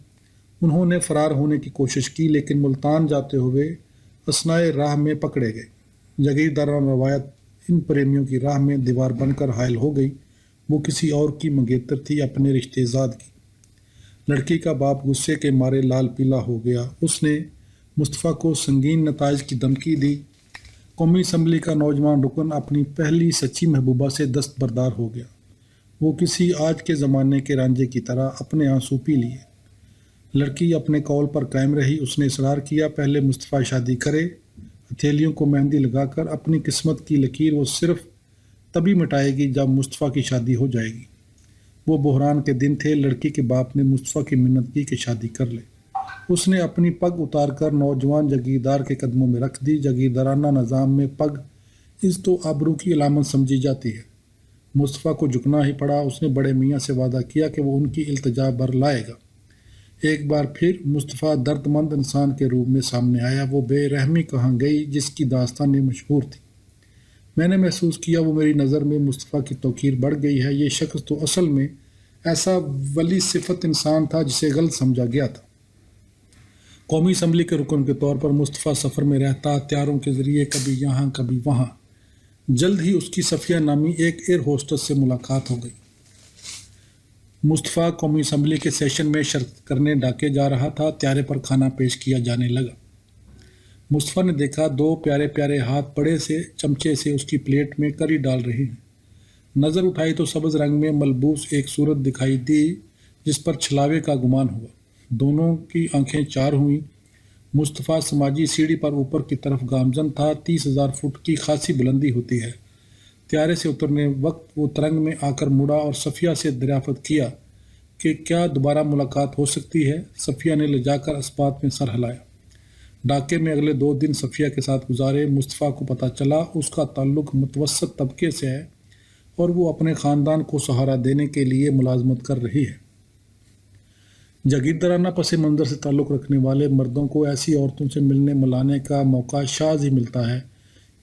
انہوں نے فرار ہونے کی کوشش کی لیکن ملتان جاتے ہوئے اثنائے راہ میں پکڑے گئے۔ جاگیردارانہ روایت ان پریمیوں کی راہ میں دیوار بن کر حائل ہو گئی۔ وہ کسی اور کی منگیتر تھی، اپنے رشتے زاد کی۔ لڑکی کا باپ غصے کے مارے لال پیلا ہو گیا۔ اس نے مصطفیٰ کو سنگین نتائج کی دھمکی دی۔ قومی اسمبلی کا نوجوان رکن اپنی پہلی سچی محبوبہ سے دستبردار ہو گیا۔ وہ کسی آج کے زمانے کے رانجھے کی طرح اپنے آنسو پی لیے۔ لڑکی اپنے قول پر قائم رہی۔ اس نے اصرار کیا پہلے مصطفیٰ شادی کرے۔ ہتھیلیوں کو مہندی لگا کر اپنی قسمت کی لکیر وہ صرف تبھی مٹائے گی جب مصطفیٰ کی شادی ہو جائے گی۔ وہ بحران کے دن تھے۔ لڑکی کے باپ نے مصطفیٰ کی منت کی کہ شادی کر لے۔ اس نے اپنی پگ اتار کر نوجوان جاگیردار کے قدموں میں رکھ دی۔ جاگیردارانہ نظام میں پگ عزت و آبرو کی علامت سمجھی جاتی ہے۔ مصطفیٰ کو جھکنا ہی پڑا۔ اس نے بڑے میاں سے وعدہ کیا کہ وہ ان کی التجا بر لائے گا۔ ایک بار پھر مصطفیٰ درد مند انسان کے روپ میں سامنے آیا۔ وہ بے رحمی کہاں گئی جس کی داستانیں مشہور تھی۔ میں نے محسوس کیا وہ میری نظر میں مصطفیٰ کی توقیر بڑھ گئی ہے۔ یہ شخص تو اصل میں ایسا ولی صفت انسان تھا جسے غلط سمجھا گیا تھا۔ قومی اسمبلی کے رکن کے طور پر مصطفیٰ سفر میں رہتا، ہتھیاروں کے ذریعے کبھی یہاں کبھی وہاں۔ جلد ہی اس کی صفیہ نامی ایک ایئر ہوسٹس سے ملاقات ہو گئی۔ مصطفیٰ قومی اسمبلی کے سیشن میں شرکت کرنے ڈھاکے جا رہا تھا۔ طیارے پر کھانا پیش کیا جانے لگا۔ مصطفیٰ نے دیکھا 2 پیارے پیارے ہاتھ بڑے سے چمچے سے اس کی پلیٹ میں کری ڈال رہے ہیں۔ نظر اٹھائی تو سبز رنگ میں ملبوس ایک صورت دکھائی دی جس پر چھلاوے کا گمان ہوا۔ دونوں کی آنکھیں چار ہوئیں۔ مصطفیٰ سماجی سیڑھی پر اوپر کی طرف گامزن تھا۔ 30,000 فٹ کی خاصی بلندی ہوتی ہے۔ طیارے سے اترنے وقت وہ ترنگ میں آ کر مڑا اور صفیہ سے دریافت کیا کہ کیا دوبارہ ملاقات ہو سکتی ہے۔ صفیہ نے لجا کر اس بات میں سر ہلایا۔ ڈھاکے میں اگلے 2 دن صفیہ کے ساتھ گزارے۔ مصطفیٰ کو پتہ چلا اس کا تعلق متوسط طبقے سے ہے اور وہ اپنے خاندان کو سہارا دینے کے لیے ملازمت کر رہی ہے۔ جاگیردارانہ پس منظر سے تعلق رکھنے والے مردوں کو ایسی عورتوں سے ملنے ملانے کا موقع شاذ ہی ملتا ہے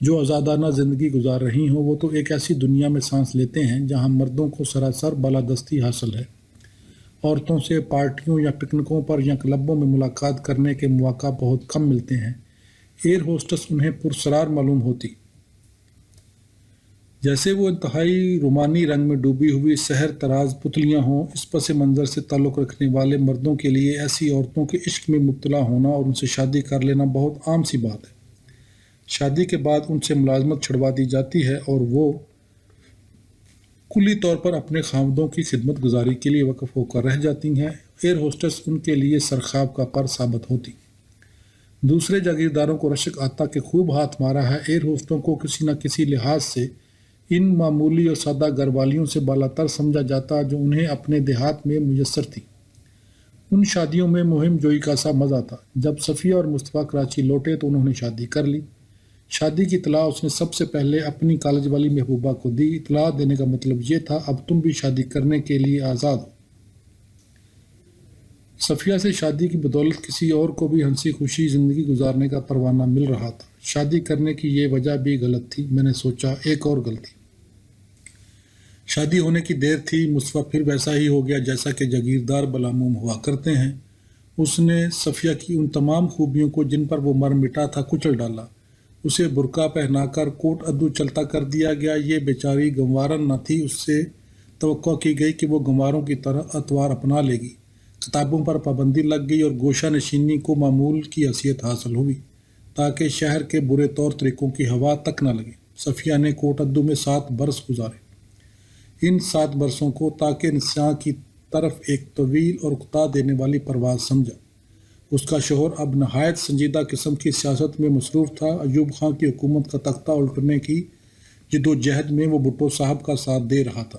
جو آزادانہ زندگی گزار رہی ہوں۔ وہ تو ایک ایسی دنیا میں سانس لیتے ہیں جہاں مردوں کو سراسر بالادستی حاصل ہے۔ عورتوں سے پارٹیوں یا پکنکوں پر یا کلبوں میں ملاقات کرنے کے مواقع بہت کم ملتے ہیں۔ ایئر ہوسٹس انہیں پرسرار معلوم ہوتی، جیسے وہ انتہائی رومانی رنگ میں ڈوبی ہوئی سحر تراز پتلیاں ہوں۔ اس پس منظر سے تعلق رکھنے والے مردوں کے لیے ایسی عورتوں کے عشق میں مبتلا ہونا اور ان سے شادی کر لینا بہت عام سی بات ہے۔ شادی کے بعد ان سے ملازمت چھڑوا دی جاتی ہے اور وہ کلی طور پر اپنے خاوندوں کی خدمت گزاری کے لیے وقف ہو کر رہ جاتی ہیں۔ ایئر ہوسٹس ان کے لیے سرخاب کا پر ثابت ہوتی۔ دوسرے جاگیرداروں کو رشک آتا کہ خوب ہاتھ مارا ہے۔ ایئر ہوسٹوں کو کسی نہ کسی لحاظ سے ان معمولی اور سادہ گھر والیوں سے بالاتر سمجھا جاتا جو انہیں اپنے دیہات میں میسر تھی۔ ان شادیوں میں مہم جوئی کا سا مزہ تھا۔ جب صفیہ اور مصطفیٰ کراچی لوٹے تو انہوں نے شادی کر لی۔ شادی کی اطلاع اس نے سب سے پہلے اپنی کالج والی محبوبہ کو دی۔ اطلاع دینے کا مطلب یہ تھا اب تم بھی شادی کرنے کے لیے آزاد ہو۔ صفیہ سے شادی کی بدولت کسی اور کو بھی ہنسی خوشی زندگی گزارنے کا پروانہ مل رہا تھا۔ شادی کرنے کی یہ وجہ بھی غلط تھی۔ میں نے سوچا ایک اور غلطی۔ شادی ہونے کی دیر تھی۔ مصطفیٰ پھر ویسا ہی ہو گیا جیسا کہ جاگیردار بلاموم ہوا کرتے ہیں۔ اس نے صفیہ کی ان تمام خوبیوں کو جن پر وہ مر مٹا تھا کچل ڈالا۔ اسے برقع پہنا کر کوٹ ادو چلتا کر دیا گیا۔ یہ بیچاری گنوارن نہ تھی۔ اس سے توقع کی گئی کہ وہ گنواروں کی طرح اطوار اپنا لے گی۔ کتابوں پر پابندی لگ گئی اور گوشہ نشینی کو معمول کی حیثیت حاصل ہوئی تاکہ شہر کے برے طور طریقوں کی ہوا تک نہ لگے۔ صفیہ نے کوٹ ادو میں 7 برس گزارے۔ ان 7 برسوں کو تاکہ انسان کی طرف ایک طویل اور اکتا دینے والی پرواز سمجھا۔ اس کا شوہر اب نہایت سنجیدہ قسم کی سیاست میں مصروف تھا۔ ایوب خان کی حکومت کا تختہ الٹنے کی جدوجہد میں وہ بھٹو صاحب کا ساتھ دے رہا تھا۔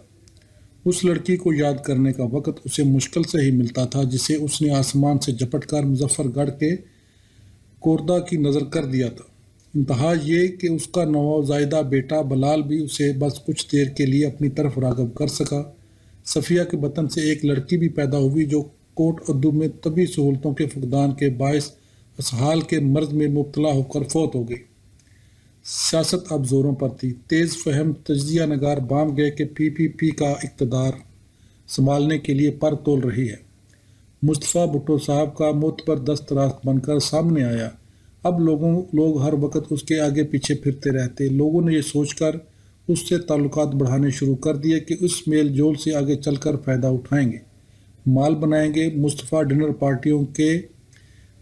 اس لڑکی کو یاد کرنے کا وقت اسے مشکل سے ہی ملتا تھا جسے اس نے آسمان سے جھپٹ کر مظفر گڑھ کے کوردہ کی نظر کر دیا تھا۔ انتہا یہ کہ اس کا نوزائیدہ بیٹا بلال بھی اسے بس کچھ دیر کے لیے اپنی طرف راغب کر سکا۔ صفیہ کے بطن سے ایک لڑکی بھی پیدا ہوئی جو کوٹ ادو میں طبی سہولتوں کے فقدان کے باعث اسہال کے مرض میں مبتلا ہو کر فوت ہو گئی۔ سیاست اب زوروں پر تھی۔ تیز فہم تجزیہ نگار بام گئے کہ پی کا اقتدار سنبھالنے کے لیے پر تول رہی ہے۔ مصطفیٰ بھٹو صاحب کا معتبر دست راست بن کر سامنے آیا۔ اب لوگ ہر وقت اس کے آگے پیچھے پھرتے رہتے۔ لوگوں نے یہ سوچ کر اس سے تعلقات بڑھانے شروع کر دیے کہ اس میل جول سے آگے چل کر فائدہ اٹھائیں گے، مال بنائیں گے۔ مصطفیٰ ڈنر پارٹیوں کے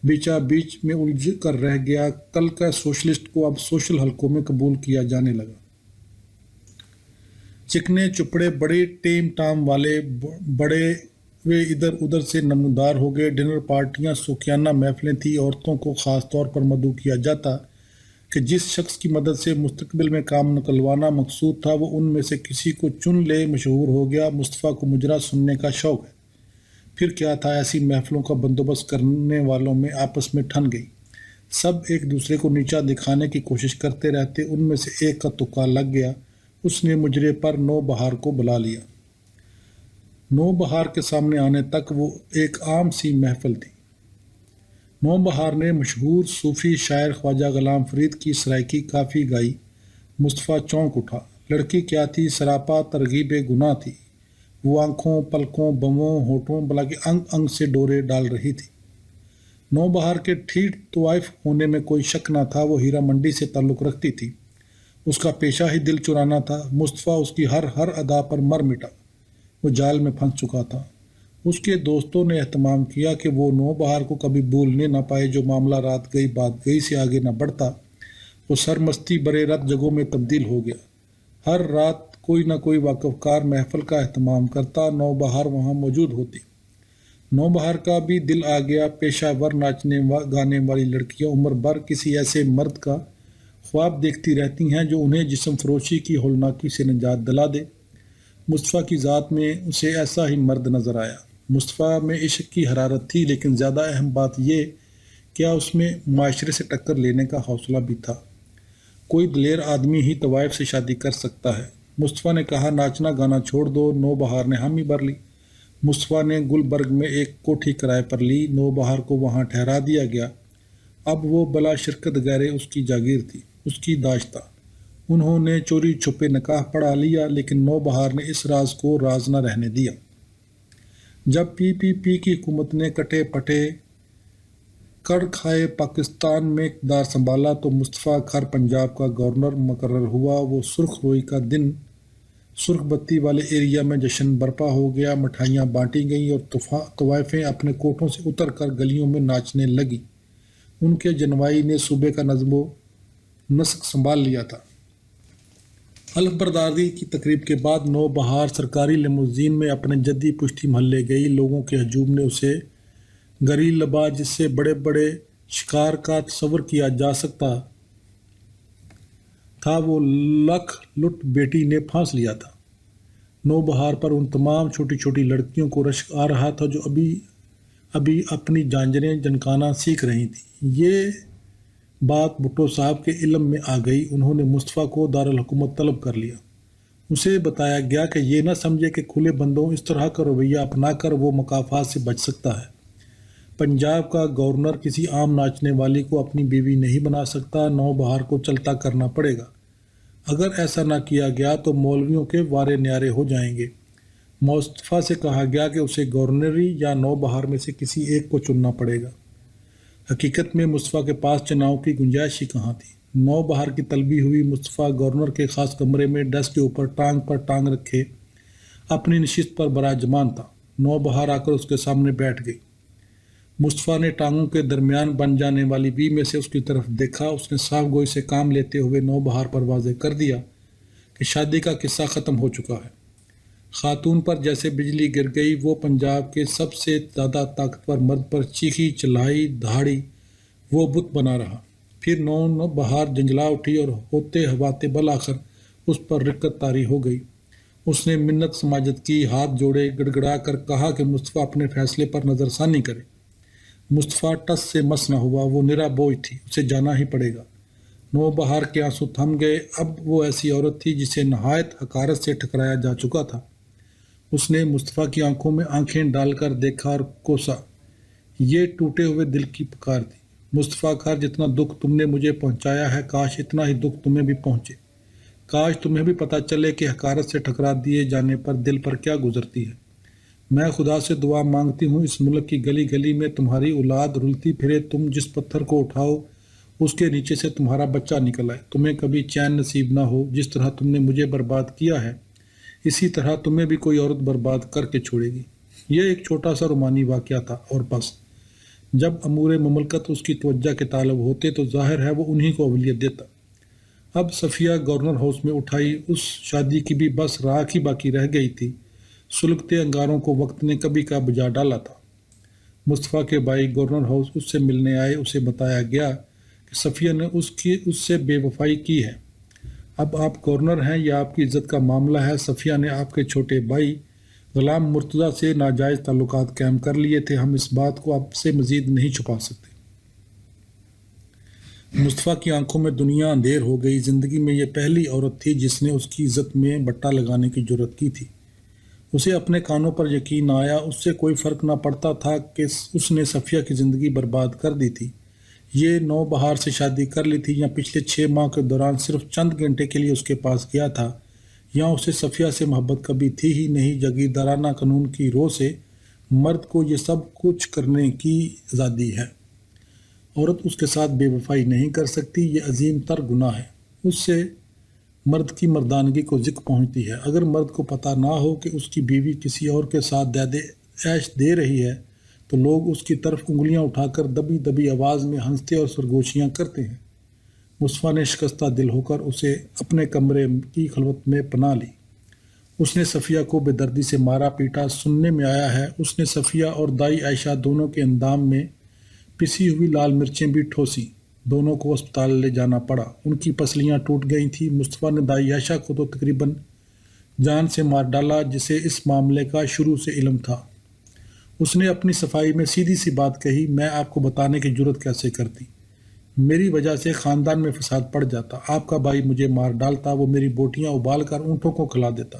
بیچا بیچ میں الجھ کر رہ گیا۔ کل کا سوشلسٹ کو اب سوشل حلقوں میں قبول کیا جانے لگا۔ چکنے چپڑے بڑے ٹیم ٹام والے بڑے وہ ادھر ادھر سے نمودار ہو گئے۔ ڈنر پارٹیاں سوکیانہ محفلیں تھیں۔ عورتوں کو خاص طور پر مدعو کیا جاتا کہ جس شخص کی مدد سے مستقبل میں کام نکلوانا مقصود تھا وہ ان میں سے کسی کو چن لے۔ مشہور ہو گیا مصطفیٰ کو مجرا سننے کا شوق ہے۔ پھر کیا تھا، ایسی محفلوں کا بندوبست کرنے والوں میں آپس میں ٹھن گئی۔ سب ایک دوسرے کو نیچا دکھانے کی کوشش کرتے رہتے۔ ان میں سے ایک کا تکا لگ گیا۔ اس نے مجرے پر نو بہار کو بلا لیا۔ نو بہار کے سامنے آنے تک وہ ایک عام سی محفل تھی۔ نو بہار نے مشہور صوفی شاعر خواجہ غلام فرید کی سرائکی کافی گائی۔ مصطفیٰ چونک اٹھا۔ لڑکی کیا تھی، سراپا ترغیب گناہ تھی۔ وہ آنکھوں پلکوں بووں ہونٹوں بلکہ انگ انگ سے ڈورے ڈال رہی تھی۔ نو بہار کے ٹھیٹ طوائف ہونے میں کوئی شک نہ تھا۔ وہ ہیرا منڈی سے تعلق رکھتی تھی۔ اس کا پیشہ ہی دل چرانا تھا۔ مصطفیٰ اس کی ہر ادا پر مر مٹا، وہ جال میں پھنس چکا تھا۔ اس کے دوستوں نے اہتمام کیا کہ وہ نوبہار کو کبھی بھولنے نہ پائے۔ جو معاملہ رات گئی بات گئی سے آگے نہ بڑھتا، وہ سرمستی برے رت جگہوں میں تبدیل ہو گیا۔ ہر رات کوئی نہ کوئی واقف کار محفل کا اہتمام کرتا، نوبہار وہاں موجود ہوتی۔ نوبہار کا بھی دل آ گیا۔ پیشہ ور ناچنے گانے والی لڑکیاں عمر بھر کسی ایسے مرد کا خواب دیکھتی رہتی ہیں جو انہیں جسم فروشی کی ہولناکی سے نجات دلا دے۔ مصطفیٰ کی ذات میں اسے ایسا ہی مرد نظر آیا۔ مصطفیٰ میں عشق کی حرارت تھی، لیکن زیادہ اہم بات یہ کیا اس میں معاشرے سے ٹکر لینے کا حوصلہ بھی تھا۔ کوئی دلیر آدمی ہی طوائف سے شادی کر سکتا ہے۔ مصطفیٰ نے کہا ناچنا گانا چھوڑ دو۔ نوبہار نے حامی بھر لی۔ مصطفیٰ نے گلبرگ میں ایک کوٹھی کرائے پر لی۔ نوبہار کو وہاں ٹھہرا دیا گیا۔ اب وہ بلا شرکت غیرے اس کی جاگیر تھی، اس کی داشتہ۔ انہوں نے چوری چھپے نکاح پڑھا لیا، لیکن نوبہار نے اس راز کو راز نہ رہنے دیا۔ جب پی کی حکومت نے کٹے پٹے کڑ کھائے پاکستان میں اقتدار سنبھالا تو مصطفیٰ کھر پنجاب کا گورنر مقرر ہوا۔ وہ سرخ روئی کا دن سرخ بتی والے ایریا میں جشن برپا ہو گیا۔ مٹھائیاں بانٹی گئیں اور طوائفیں اپنے کوٹھوں سے اتر کر گلیوں میں ناچنے لگیں۔ ان کے جنوائی نے صوبے کا نظم و نسق سنبھال لیا تھا۔ حلف برداری کی تقریب کے بعد نوبہار سرکاری لیموزین میں اپنے جدی پشتی محلے گئی۔ لوگوں کے ہجوم نے اسے گری لبا جس سے بڑے بڑے شکار کا تصور کیا جا سکتا تھا، وہ لکھ لٹ بیٹی نے پھانس لیا تھا۔ نوبہار پر ان تمام چھوٹی چھوٹی لڑکیوں کو رشک آ رہا تھا جو ابھی اپنی جانجریں جنکانا سیکھ رہی تھیں۔ یہ بات بھٹو صاحب کے علم میں آ گئی۔ انہوں نے مصطفیٰ کو دارالحکومت طلب کر لیا۔ اسے بتایا گیا کہ یہ نہ سمجھے کہ کھلے بندوں اس طرح کا رویہ اپنا کر وہ مکافات سے بچ سکتا ہے۔ پنجاب کا گورنر کسی عام ناچنے والی کو اپنی بیوی نہیں بنا سکتا۔ نوبہار کو چلتا کرنا پڑے گا۔ اگر ایسا نہ کیا گیا تو مولویوں کے وارے نیارے ہو جائیں گے۔ مصطفیٰ سے کہا گیا کہ اسے گورنری یا نوبہار میں سے کسی ایک کو چننا پڑے گا۔ حقیقت میں مصطفیٰ کے پاس چناؤ کی گنجائش ہی کہاں تھی۔ نوبہار کی طلبی ہوئی۔ مصطفیٰ گورنر کے خاص کمرے میں ڈیسک کے اوپر ٹانگ پر ٹانگ رکھے اپنی نشست پر براجمان تھا۔ نوبہار آ کر اس کے سامنے بیٹھ گئی۔ مصطفیٰ نے ٹانگوں کے درمیان بن جانے والی وی میں سے اس کی طرف دیکھا۔ اس نے صاف گوئی سے کام لیتے ہوئے نوبہار پر واضح کر دیا کہ شادی کا قصہ ختم ہو چکا ہے۔ خاتون پر جیسے بجلی گر گئی۔ وہ پنجاب کے سب سے زیادہ طاقتور مرد پر چیخی چلائی دہاڑی، وہ بت بنا رہا۔ پھر نوبہار جنجلا اٹھی اور ہوتے ہواتے بالآخر اس پر رقت طاری ہو گئی۔ اس نے منت سماجت کی، ہاتھ جوڑے، گڑ گڑا کر کہا کہ مصطفیٰ اپنے فیصلے پر نظر ثانی کرے۔ مصطفیٰ ٹس سے مس نہ ہوا۔ وہ نرا بوجھ تھی، اسے جانا ہی پڑے گا۔ نوبہار کے آنسو تھم گئے۔ اب وہ ایسی عورت تھی جسے نہایت حقارت سے ٹھکرایا جا چکا تھا۔ اس نے مصطفیٰ کی آنکھوں میں آنکھیں ڈال کر دیکھا اور کوسا۔ یہ ٹوٹے ہوئے دل کی پکار تھی۔ مصطفیٰ کھر، جتنا دکھ تم نے مجھے پہنچایا ہے، کاش اتنا ہی دکھ تمہیں بھی پہنچے۔ کاش تمہیں بھی پتہ چلے کہ حقارت سے ٹھکرا دیے جانے پر دل پر کیا گزرتی ہے۔ میں خدا سے دعا مانگتی ہوں اس ملک کی گلی گلی میں تمہاری اولاد رلتی پھرے۔ تم جس پتھر کو اٹھاؤ اس کے نیچے سے تمہارا بچہ نکل آئے۔ تمہیں کبھی چین نصیب نہ ہو۔ جس طرح تم نے مجھے برباد کیا ہے، اسی طرح تمہیں بھی کوئی عورت برباد کر کے چھوڑے گی۔ یہ ایک چھوٹا سا رومانی واقعہ تھا، اور بس جب امور مملکت اس کی توجہ کے طالب ہوتے تو ظاہر ہے وہ انہی کو اولویت دیتا۔ اب صفیہ گورنر ہاؤس میں اٹھائی۔ اس شادی کی بھی بس راکھ ہی باقی رہ گئی تھی۔ سلگتے انگاروں کو وقت نے کبھی کا بجا ڈالا تھا۔ مصطفیٰ کے بھائی گورنر ہاؤس اس سے ملنے آئے۔ اسے بتایا گیا کہ صفیہ نے اس سے بے وفائی کی ہے۔ اب آپ گورنر ہیں، یہ آپ کی عزت کا معاملہ ہے۔ صفیہ نے آپ کے چھوٹے بھائی غلام مرتضیٰ سے ناجائز تعلقات قائم کر لیے تھے۔ ہم اس بات کو آپ سے مزید نہیں چھپا سکتے۔ مصطفیٰ کی آنکھوں میں دنیا اندھیر ہو گئی۔ زندگی میں یہ پہلی عورت تھی جس نے اس کی عزت میں بٹا لگانے کی جرأت کی تھی۔ اسے اپنے کانوں پر یقین آیا۔ اس سے کوئی فرق نہ پڑتا تھا کہ اس نے صفیہ کی زندگی برباد کر دی تھی، یہ نوبہار سے شادی کر لی تھی، یا پچھلے 6 ماہ کے دوران صرف چند گھنٹے کے لیے اس کے پاس گیا تھا، یا اسے صفیہ سے محبت کبھی تھی ہی نہیں۔ جاگیردارانہ قانون کی رو سے مرد کو یہ سب کچھ کرنے کی آزادی ہے۔ عورت اس کے ساتھ بے وفائی نہیں کر سکتی، یہ عظیم تر گناہ ہے۔ اس سے مرد کی مردانگی کو ذکر پہنچتی ہے۔ اگر مرد کو پتہ نہ ہو کہ اس کی بیوی کسی اور کے ساتھ دید عیش دے رہی ہے تو لوگ اس کی طرف انگلیاں اٹھا کر دبی دبی آواز میں ہنستے اور سرگوشیاں کرتے ہیں۔ مصطفیٰ نے شکستہ دل ہو کر اسے اپنے کمرے کی خلوت میں پناہ لی۔ اس نے صفیہ کو بے دردی سے مارا پیٹا۔ سننے میں آیا ہے اس نے صفیہ اور دائی عائشہ دونوں کے اندام میں پسی ہوئی لال مرچیں بھی ٹھوسی۔ دونوں کو اسپتال لے جانا پڑا۔ ان کی پسلیاں ٹوٹ گئی تھیں۔ مصطفیٰ نے دائی عائشہ کو تو تقریباً جان سے مار ڈالا جسے اس معاملے کا شروع سے علم تھا۔ اس نے اپنی صفائی میں سیدھی سی بات کہی، میں آپ کو بتانے کی جرت کیسے کرتی؟ میری وجہ سے خاندان میں فساد پڑ جاتا۔ آپ کا بھائی مجھے مار ڈالتا، وہ میری بوٹیاں ابال کر اونٹوں کو کھلا دیتا۔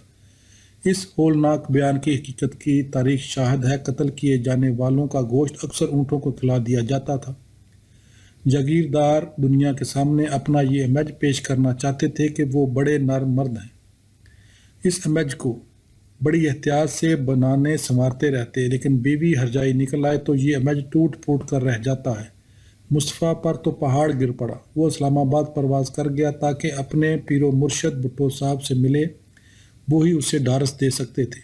اس ہولناک بیان کی حقیقت کی تاریخ شاہد ہے۔ قتل کیے جانے والوں کا گوشت اکثر اونٹوں کو کھلا دیا جاتا تھا۔ جاگیردار دنیا کے سامنے اپنا یہ امیج پیش کرنا چاہتے تھے کہ وہ بڑے نرم مرد ہیں۔ اس امیج کو بڑی احتیاط سے بنانے سنوارتے رہتے، لیکن بیوی ہرجائی نکل آئے تو یہ امیج ٹوٹ پھوٹ کر رہ جاتا ہے۔ مصطفیٰ پر تو پہاڑ گر پڑا۔ وہ اسلام آباد پرواز کر گیا تاکہ اپنے پیر و مرشد بھٹو صاحب سے ملے، وہی اسے ڈھارس دے سکتے تھے۔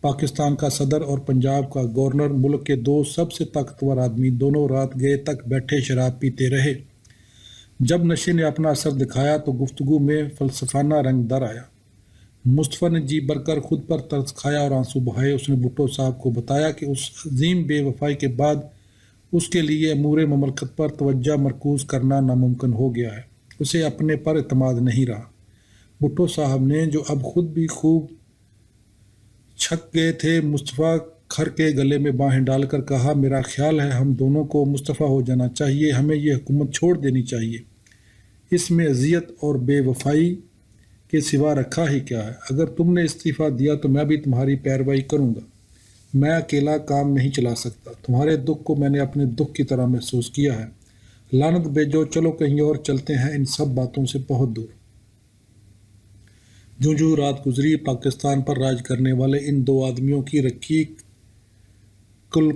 پاکستان کا صدر اور پنجاب کا گورنر، ملک کے دو سب سے طاقتور آدمی، دونوں رات گئے تک بیٹھے شراب پیتے رہے۔ جب نشے نے اپنا اثر دکھایا تو گفتگو میں فلسفانہ رنگ در آیا۔ مصطفیٰ نے جی بھر کر خود پر ترس کھایا اور آنسو بہائے۔ اس نے بھٹو صاحب کو بتایا کہ اس عظیم بے وفائی کے بعد اس کے لیے امور مملکت پر توجہ مرکوز کرنا ناممکن ہو گیا ہے۔ اسے اپنے پر اعتماد نہیں رہا۔ بھٹو صاحب نے، جو اب خود بھی خوب چھک گئے تھے، مصطفیٰ کھر کے گلے میں باہیں ڈال کر کہا، میرا خیال ہے ہم دونوں کو مستعفی ہو جانا چاہیے، ہمیں یہ حکومت چھوڑ دینی چاہیے۔ اس میں اذیت اور بے وفائی کے سوا رکھا ہی کیا ہے؟ اگر تم نے استعفیٰ دیا تو میں بھی تمہاری پیروائی کروں گا۔ میں اکیلا کام نہیں چلا سکتا۔ تمہارے دکھ کو میں نے اپنے دکھ کی طرح محسوس کیا ہے۔ لعنت بھیجو، چلو کہیں اور چلتے ہیں ان سب باتوں سے بہت دور۔ جوں جوں رات گزری، پاکستان پر راج کرنے والے ان دو آدمیوں کی رقیق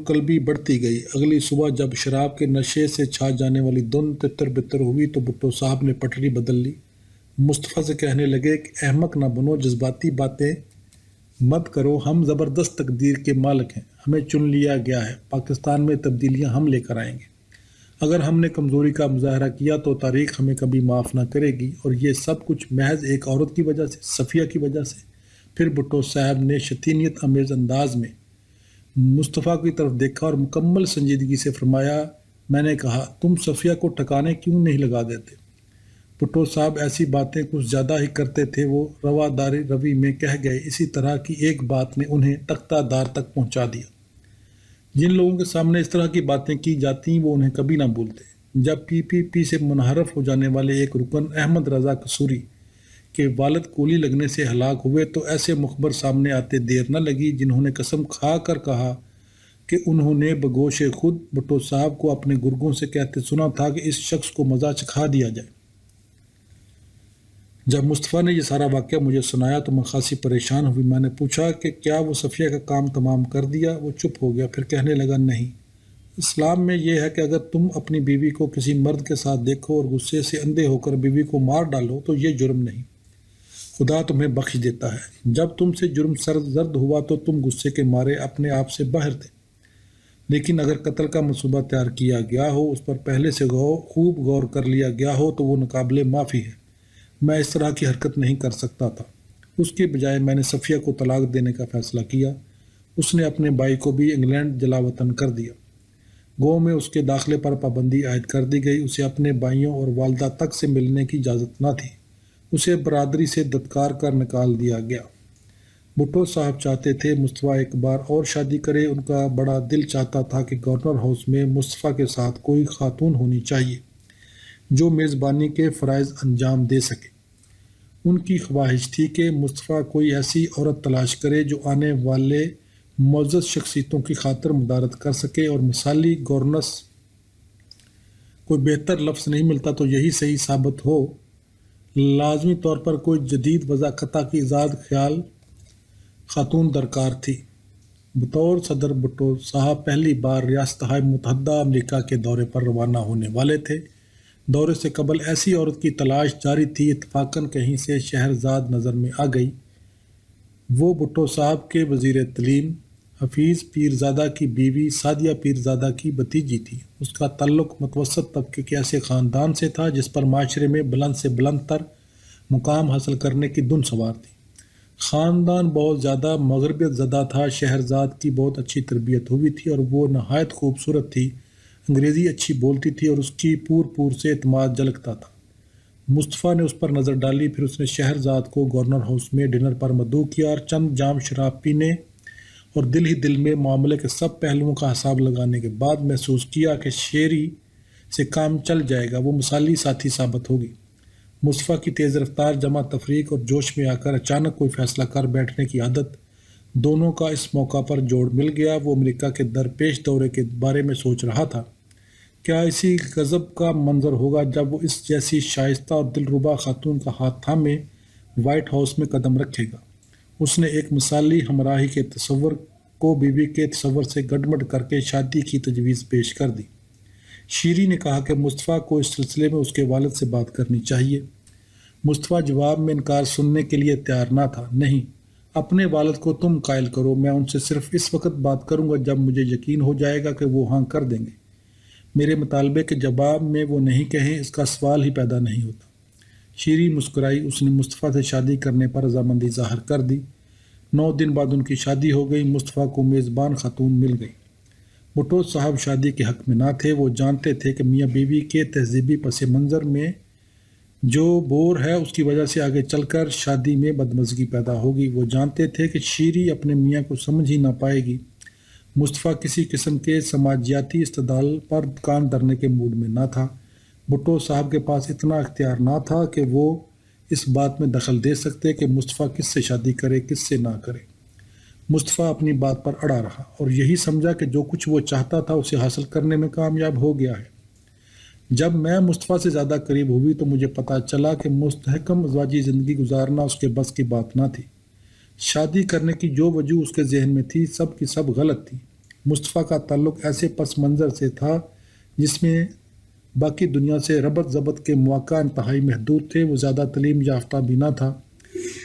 قلبی بڑھتی گئی۔ اگلی صبح جب شراب کے نشے سے چھا جانے والی دھند تتر بتر ہوئی تو بھٹو صاحب نے پٹری بدل لی۔ مصطفیٰ سے کہنے لگے کہ احمق نہ بنو، جذباتی باتیں مت کرو، ہم زبردست تقدیر کے مالک ہیں، ہمیں چن لیا گیا ہے، پاکستان میں تبدیلیاں ہم لے کر آئیں گے۔ اگر ہم نے کمزوری کا مظاہرہ کیا تو تاریخ ہمیں کبھی معاف نہ کرے گی، اور یہ سب کچھ محض ایک عورت کی وجہ سے، صفیہ کی وجہ سے۔ پھر بھٹو صاحب نے شتینیت آمیز انداز میں مصطفیٰ کی طرف دیکھا اور مکمل سنجیدگی سے فرمایا، میں نے کہا تم صفیہ کو ٹھکانے کیوں نہیں لگا دیتے؟ بھٹو صاحب ایسی باتیں کچھ زیادہ ہی کرتے تھے۔ وہ رواداری روی میں کہہ گئے، اسی طرح کی ایک بات نے انہیں تختہ دار تک پہنچا دیا۔ جن لوگوں کے سامنے اس طرح کی باتیں کی جاتی وہ انہیں کبھی نہ بھولتے۔ جب پی پی پی سے منحرف ہو جانے والے ایک رکن احمد رضا قصوری کے والد گولی لگنے سے ہلاک ہوئے تو ایسے مخبر سامنے آتے دیر نہ لگی جنہوں نے قسم کھا کر کہا کہ انہوں نے بگوش خود بھٹو صاحب کو اپنے گرگوں سے کہتے سنا تھا کہ اس شخص کو مزہ چکھا دیا جائے۔ جب مصطفیٰ نے یہ سارا واقعہ مجھے سنایا تو میں خاصی پریشان ہوئی۔ میں نے پوچھا کہ کیا وہ صفیہ کا کام تمام کر دیا؟ وہ چپ ہو گیا، پھر کہنے لگا، نہیں، اسلام میں یہ ہے کہ اگر تم اپنی بیوی کو کسی مرد کے ساتھ دیکھو اور غصے سے اندھے ہو کر بیوی کو مار ڈالو تو یہ جرم نہیں، خدا تمہیں بخش دیتا ہے۔ جب تم سے جرم سرزد ہوا تو تم غصے کے مارے اپنے آپ سے باہر تھے، لیکن اگر قتل کا منصوبہ تیار کیا گیا ہو، اس پر پہلے سے خوب غور کر لیا گیا ہو تو وہ ناقابل معافی ہے۔ میں اس طرح کی حرکت نہیں کر سکتا تھا۔ اس کے بجائے میں نے صفیہ کو طلاق دینے کا فیصلہ کیا۔ اس نے اپنے بھائی کو بھی انگلینڈ جلا وطن کر دیا۔ گاؤں میں اس کے داخلے پر پابندی عائد کر دی گئی۔ اسے اپنے بھائیوں اور والدہ تک سے ملنے کی اجازت نہ تھی۔ اسے برادری سے دھتکار کر نکال دیا گیا۔ بھٹو صاحب چاہتے تھے مصطفیٰ ایک بار اور شادی کرے۔ ان کا بڑا دل چاہتا تھا کہ گورنر ہاؤس میں مصطفیٰ کے ساتھ کوئی خاتون ہونی چاہیے جو میزبانی کے فرائض انجام دے سکے۔ ان کی خواہش تھی کہ مصطفیٰ کوئی ایسی عورت تلاش کرے جو آنے والے معزز شخصیتوں کی خاطر مدارت کر سکے، اور مثالی گورنس کوئی بہتر لفظ نہیں ملتا تو یہی صحیح ثابت ہو، لازمی طور پر کوئی جدید وضع کی ایجاد خیال خاتون درکار تھی۔ بطور صدر بھٹو صاحب پہلی بار ریاستہائے متحدہ امریکہ کے دورے پر روانہ ہونے والے تھے۔ دورے سے قبل ایسی عورت کی تلاش جاری تھی، اتفاقاً کہیں سے شہرزاد نظر میں آ گئی۔ وہ بھٹو صاحب کے وزیر تعلیم حفیظ پیرزادہ کی بیوی سعدیہ پیرزادہ کی بھتیجی تھی۔ اس کا تعلق متوسط طبقے کے ایسے خاندان سے تھا جس پر معاشرے میں بلند سے بلند تر مقام حاصل کرنے کی دھن سوار تھی۔ خاندان بہت زیادہ مغربیت زدہ تھا۔ شہرزاد کی بہت اچھی تربیت ہوئی تھی اور وہ نہایت خوبصورت تھی، انگریزی اچھی بولتی تھی اور اس کی پور سے اعتماد جھلکتا تھا۔ مصطفیٰ نے اس پر نظر ڈالی، پھر اس نے شہرزاد کو گورنر ہاؤس میں ڈنر پر مدعو کیا اور چند جام شراب پینے اور دل ہی دل میں معاملے کے سب پہلوؤں کا حساب لگانے کے بعد محسوس کیا کہ شیری سے کام چل جائے گا، وہ مثالی ساتھی ثابت ہوگی۔ مصطفیٰ کی تیز رفتار، جمع تفریق اور جوش میں آ کر اچانک کوئی فیصلہ کر بیٹھنے کی عادت، دونوں کا اس موقع پر جوڑ مل گیا۔ وہ امریکہ کے درپیش دورے کے بارے میں سوچ رہا تھا۔ کیا اسی غضب کا منظر ہوگا جب وہ اس جیسی شائستہ اور دلربا خاتون کا ہاتھ تھامے وائٹ ہاؤس میں قدم رکھے گا؟ اس نے ایک مثالی ہمراہی کے تصور کو بیوی کے تصور سے گڈمڈ کر کے شادی کی تجویز پیش کر دی۔ شیری نے کہا کہ مصطفیٰ کو اس سلسلے میں اس کے والد سے بات کرنی چاہیے۔ مصطفیٰ جواب میں انکار سننے کے لیے تیار نہ تھا۔ نہیں، اپنے والد کو تم قائل کرو، میں ان سے صرف اس وقت بات کروں گا جب مجھے یقین ہو جائے گا کہ وہ ہاں کر دیں گے۔ میرے مطالبے کے جواب میں وہ نہیں کہیں، اس کا سوال ہی پیدا نہیں ہوتا۔ شیری مسکرائی۔ اس نے مصطفیٰ سے شادی کرنے پر رضامندی ظاہر کر دی۔ 9 دن بعد ان کی شادی ہو گئی۔ مصطفیٰ کو میزبان خاتون مل گئی۔ بھٹو صاحب شادی کے حق میں نہ تھے۔ وہ جانتے تھے کہ میاں بیوی کے تہذیبی پس منظر میں جو بور ہے اس کی وجہ سے آگے چل کر شادی میں بدمزگی پیدا ہوگی۔ وہ جانتے تھے کہ شیری اپنے میاں کو سمجھ ہی نہ پائے گی۔ مصطفیٰ کسی قسم کے سماجیاتی استدلال پر کان دھرنے کے موڈ میں نہ تھا۔ بھٹو صاحب کے پاس اتنا اختیار نہ تھا کہ وہ اس بات میں دخل دے سکتے کہ مصطفیٰ کس سے شادی کرے کس سے نہ کرے۔ مصطفیٰ اپنی بات پر اڑا رہا اور یہی سمجھا کہ جو کچھ وہ چاہتا تھا اسے حاصل کرنے میں کامیاب ہو گیا ہے۔ جب میں مصطفیٰ سے زیادہ قریب ہوئی تو مجھے پتہ چلا کہ مستحکم ازواجی زندگی گزارنا اس کے بس کی بات نہ تھی۔ شادی کرنے کی جو وجوہ اس کے ذہن میں تھی سب کی سب غلط تھی۔ مصطفیٰ کا تعلق ایسے پس منظر سے تھا جس میں باقی دنیا سے ربط ضبط کے مواقع انتہائی محدود تھے۔ وہ زیادہ تعلیم یافتہ بھی نہ تھا۔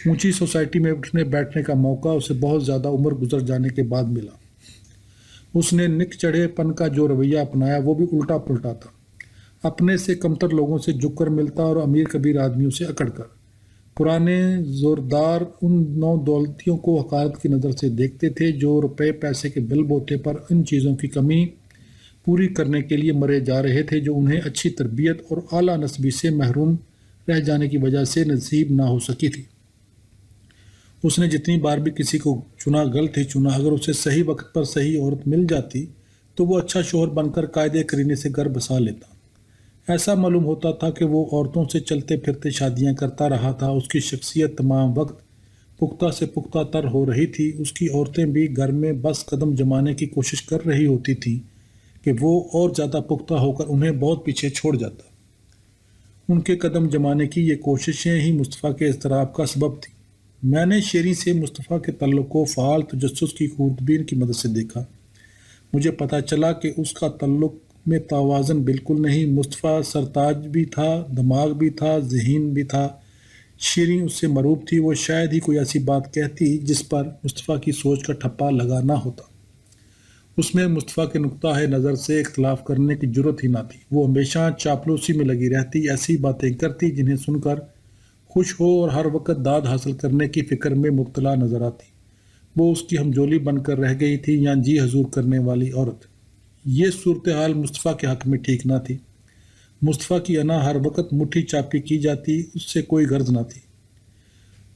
اونچی سوسائٹی میں اٹھنے بیٹھنے کا موقع اسے بہت زیادہ عمر گزر جانے کے بعد ملا۔ اس نے نک چڑھے پن کا جو رویہ اپنایا وہ بھی الٹا پلٹا تھا، اپنے سے کمتر لوگوں سے جھک کر ملتا اور امیر کبیر آدمیوں سے اکڑ کر۔ پرانے زوردار ان نو دولتیوں کو حقارت کی نظر سے دیکھتے تھے جو روپے پیسے کے بل بوتے پر ان چیزوں کی کمی پوری کرنے کے لیے مرے جا رہے تھے جو انہیں اچھی تربیت اور اعلیٰ نسبی سے محروم رہ جانے کی وجہ سے نصیب نہ ہو سکی تھی۔ اس نے جتنی بار بھی کسی کو چنا غلط ہی چنا۔ اگر اسے صحیح وقت پر صحیح عورت مل جاتی تو وہ اچھا شوہر بن کر قاعدے کرینے سے گھر بسا لیتا۔ ایسا معلوم ہوتا تھا کہ وہ عورتوں سے چلتے پھرتے شادیاں کرتا رہا تھا۔ اس کی شخصیت تمام وقت پختہ سے پختہ تر ہو رہی تھی۔ اس کی عورتیں بھی گھر میں بس قدم جمانے کی کوشش کر رہی ہوتی تھیں کہ وہ اور زیادہ پختہ ہو کر انہیں بہت پیچھے چھوڑ جاتا۔ ان کے قدم جمانے کی یہ کوششیں ہی مصطفیٰ کے اضطراب کا سبب تھیں۔ میں نے شیری سے مصطفیٰ کے تعلق کو فعال تجسس کی خوردبین کی مدد سے دیکھا۔ مجھے پتہ چلا کہ اس کا تعلق میں توازن بالکل نہیں۔ مصطفیٰ سرتاج بھی تھا، دماغ بھی تھا، ذہین بھی تھا۔ شیری اس سے مروب تھی۔ وہ شاید ہی کوئی ایسی بات کہتی جس پر مصطفیٰ کی سوچ کا ٹھپا لگا نہ ہوتا۔ اس میں مصطفیٰ کے نقطہ نظر سے اختلاف کرنے کی جرت ہی نہ تھی۔ وہ ہمیشہ چاپلوسی میں لگی رہتی، ایسی باتیں کرتی جنہیں سن کر خوش ہو اور ہر وقت داد حاصل کرنے کی فکر میں مبتلا نظر آتی۔ وہ اس کی ہمجولی بن کر رہ گئی تھی یا جی حضور کرنے والی عورت۔ یہ صورتحال مصطفیٰ کے حق میں ٹھیک نہ تھی۔ مصطفیٰ کی انا ہر وقت مٹھی چاپی کی جاتی، اس سے کوئی غرض نہ تھی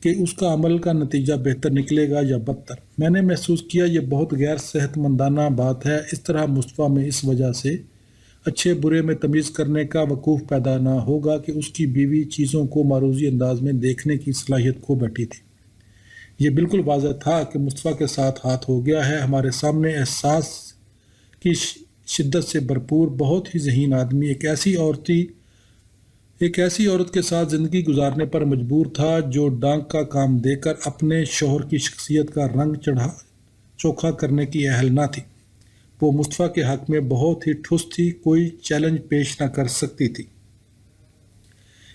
کہ اس کا عمل کا نتیجہ بہتر نکلے گا یا بدتر۔ میں نے محسوس کیا یہ بہت غیر صحت مندانہ بات ہے۔ اس طرح مصطفیٰ میں اس وجہ سے اچھے برے میں تمیز کرنے کا وقوف پیدا نہ ہوگا کہ اس کی بیوی چیزوں کو معروضی انداز میں دیکھنے کی صلاحیت کھو بیٹھی تھی۔ یہ بالکل واضح تھا کہ مصطفیٰ کے ساتھ ہاتھ ہو گیا ہے۔ ہمارے سامنے احساس کی شدت سے بھرپور بہت ہی ذہین آدمی ایک ایسی عورت کے ساتھ زندگی گزارنے پر مجبور تھا جو ڈانک کا کام دے کر اپنے شوہر کی شخصیت کا رنگ چوکھا کرنے کی اہل نہ تھی۔ وہ مصطفیٰ کے حق میں بہت ہی ٹھوس تھی، کوئی چیلنج پیش نہ کر سکتی تھی۔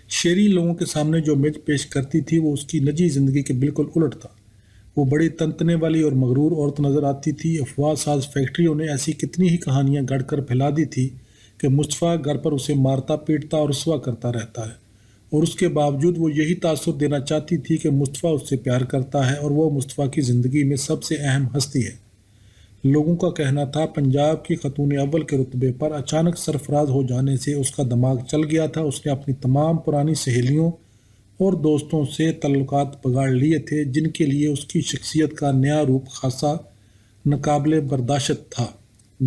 شیری لوگوں کے سامنے جو امیج پیش کرتی تھی وہ اس کی نجی زندگی کے بالکل الٹ تھا۔ وہ بڑی تنتنے والی اور مغرور عورت نظر آتی تھی۔ افواہ ساز فیکٹریوں نے ایسی کتنی ہی کہانیاں گڑھ کر پھیلا دی تھی کہ مصطفیٰ گھر پر اسے مارتا پیٹتا اور رسوا کرتا رہتا ہے، اور اس کے باوجود وہ یہی تاثر دینا چاہتی تھی کہ مصطفیٰ اس سے پیار کرتا ہے اور وہ مصطفیٰ کی زندگی میں سب سے اہم ہستی ہے۔ لوگوں کا کہنا تھا پنجاب کی خاتون اول کے رتبے پر اچانک سرفراز ہو جانے سے اس کا دماغ چل گیا تھا۔ اس نے اپنی تمام پرانی سہیلیوں اور دوستوں سے تعلقات بگاڑ لیے تھے، جن کے لیے اس کی شخصیت کا نیا روپ خاصا ناقابل برداشت تھا۔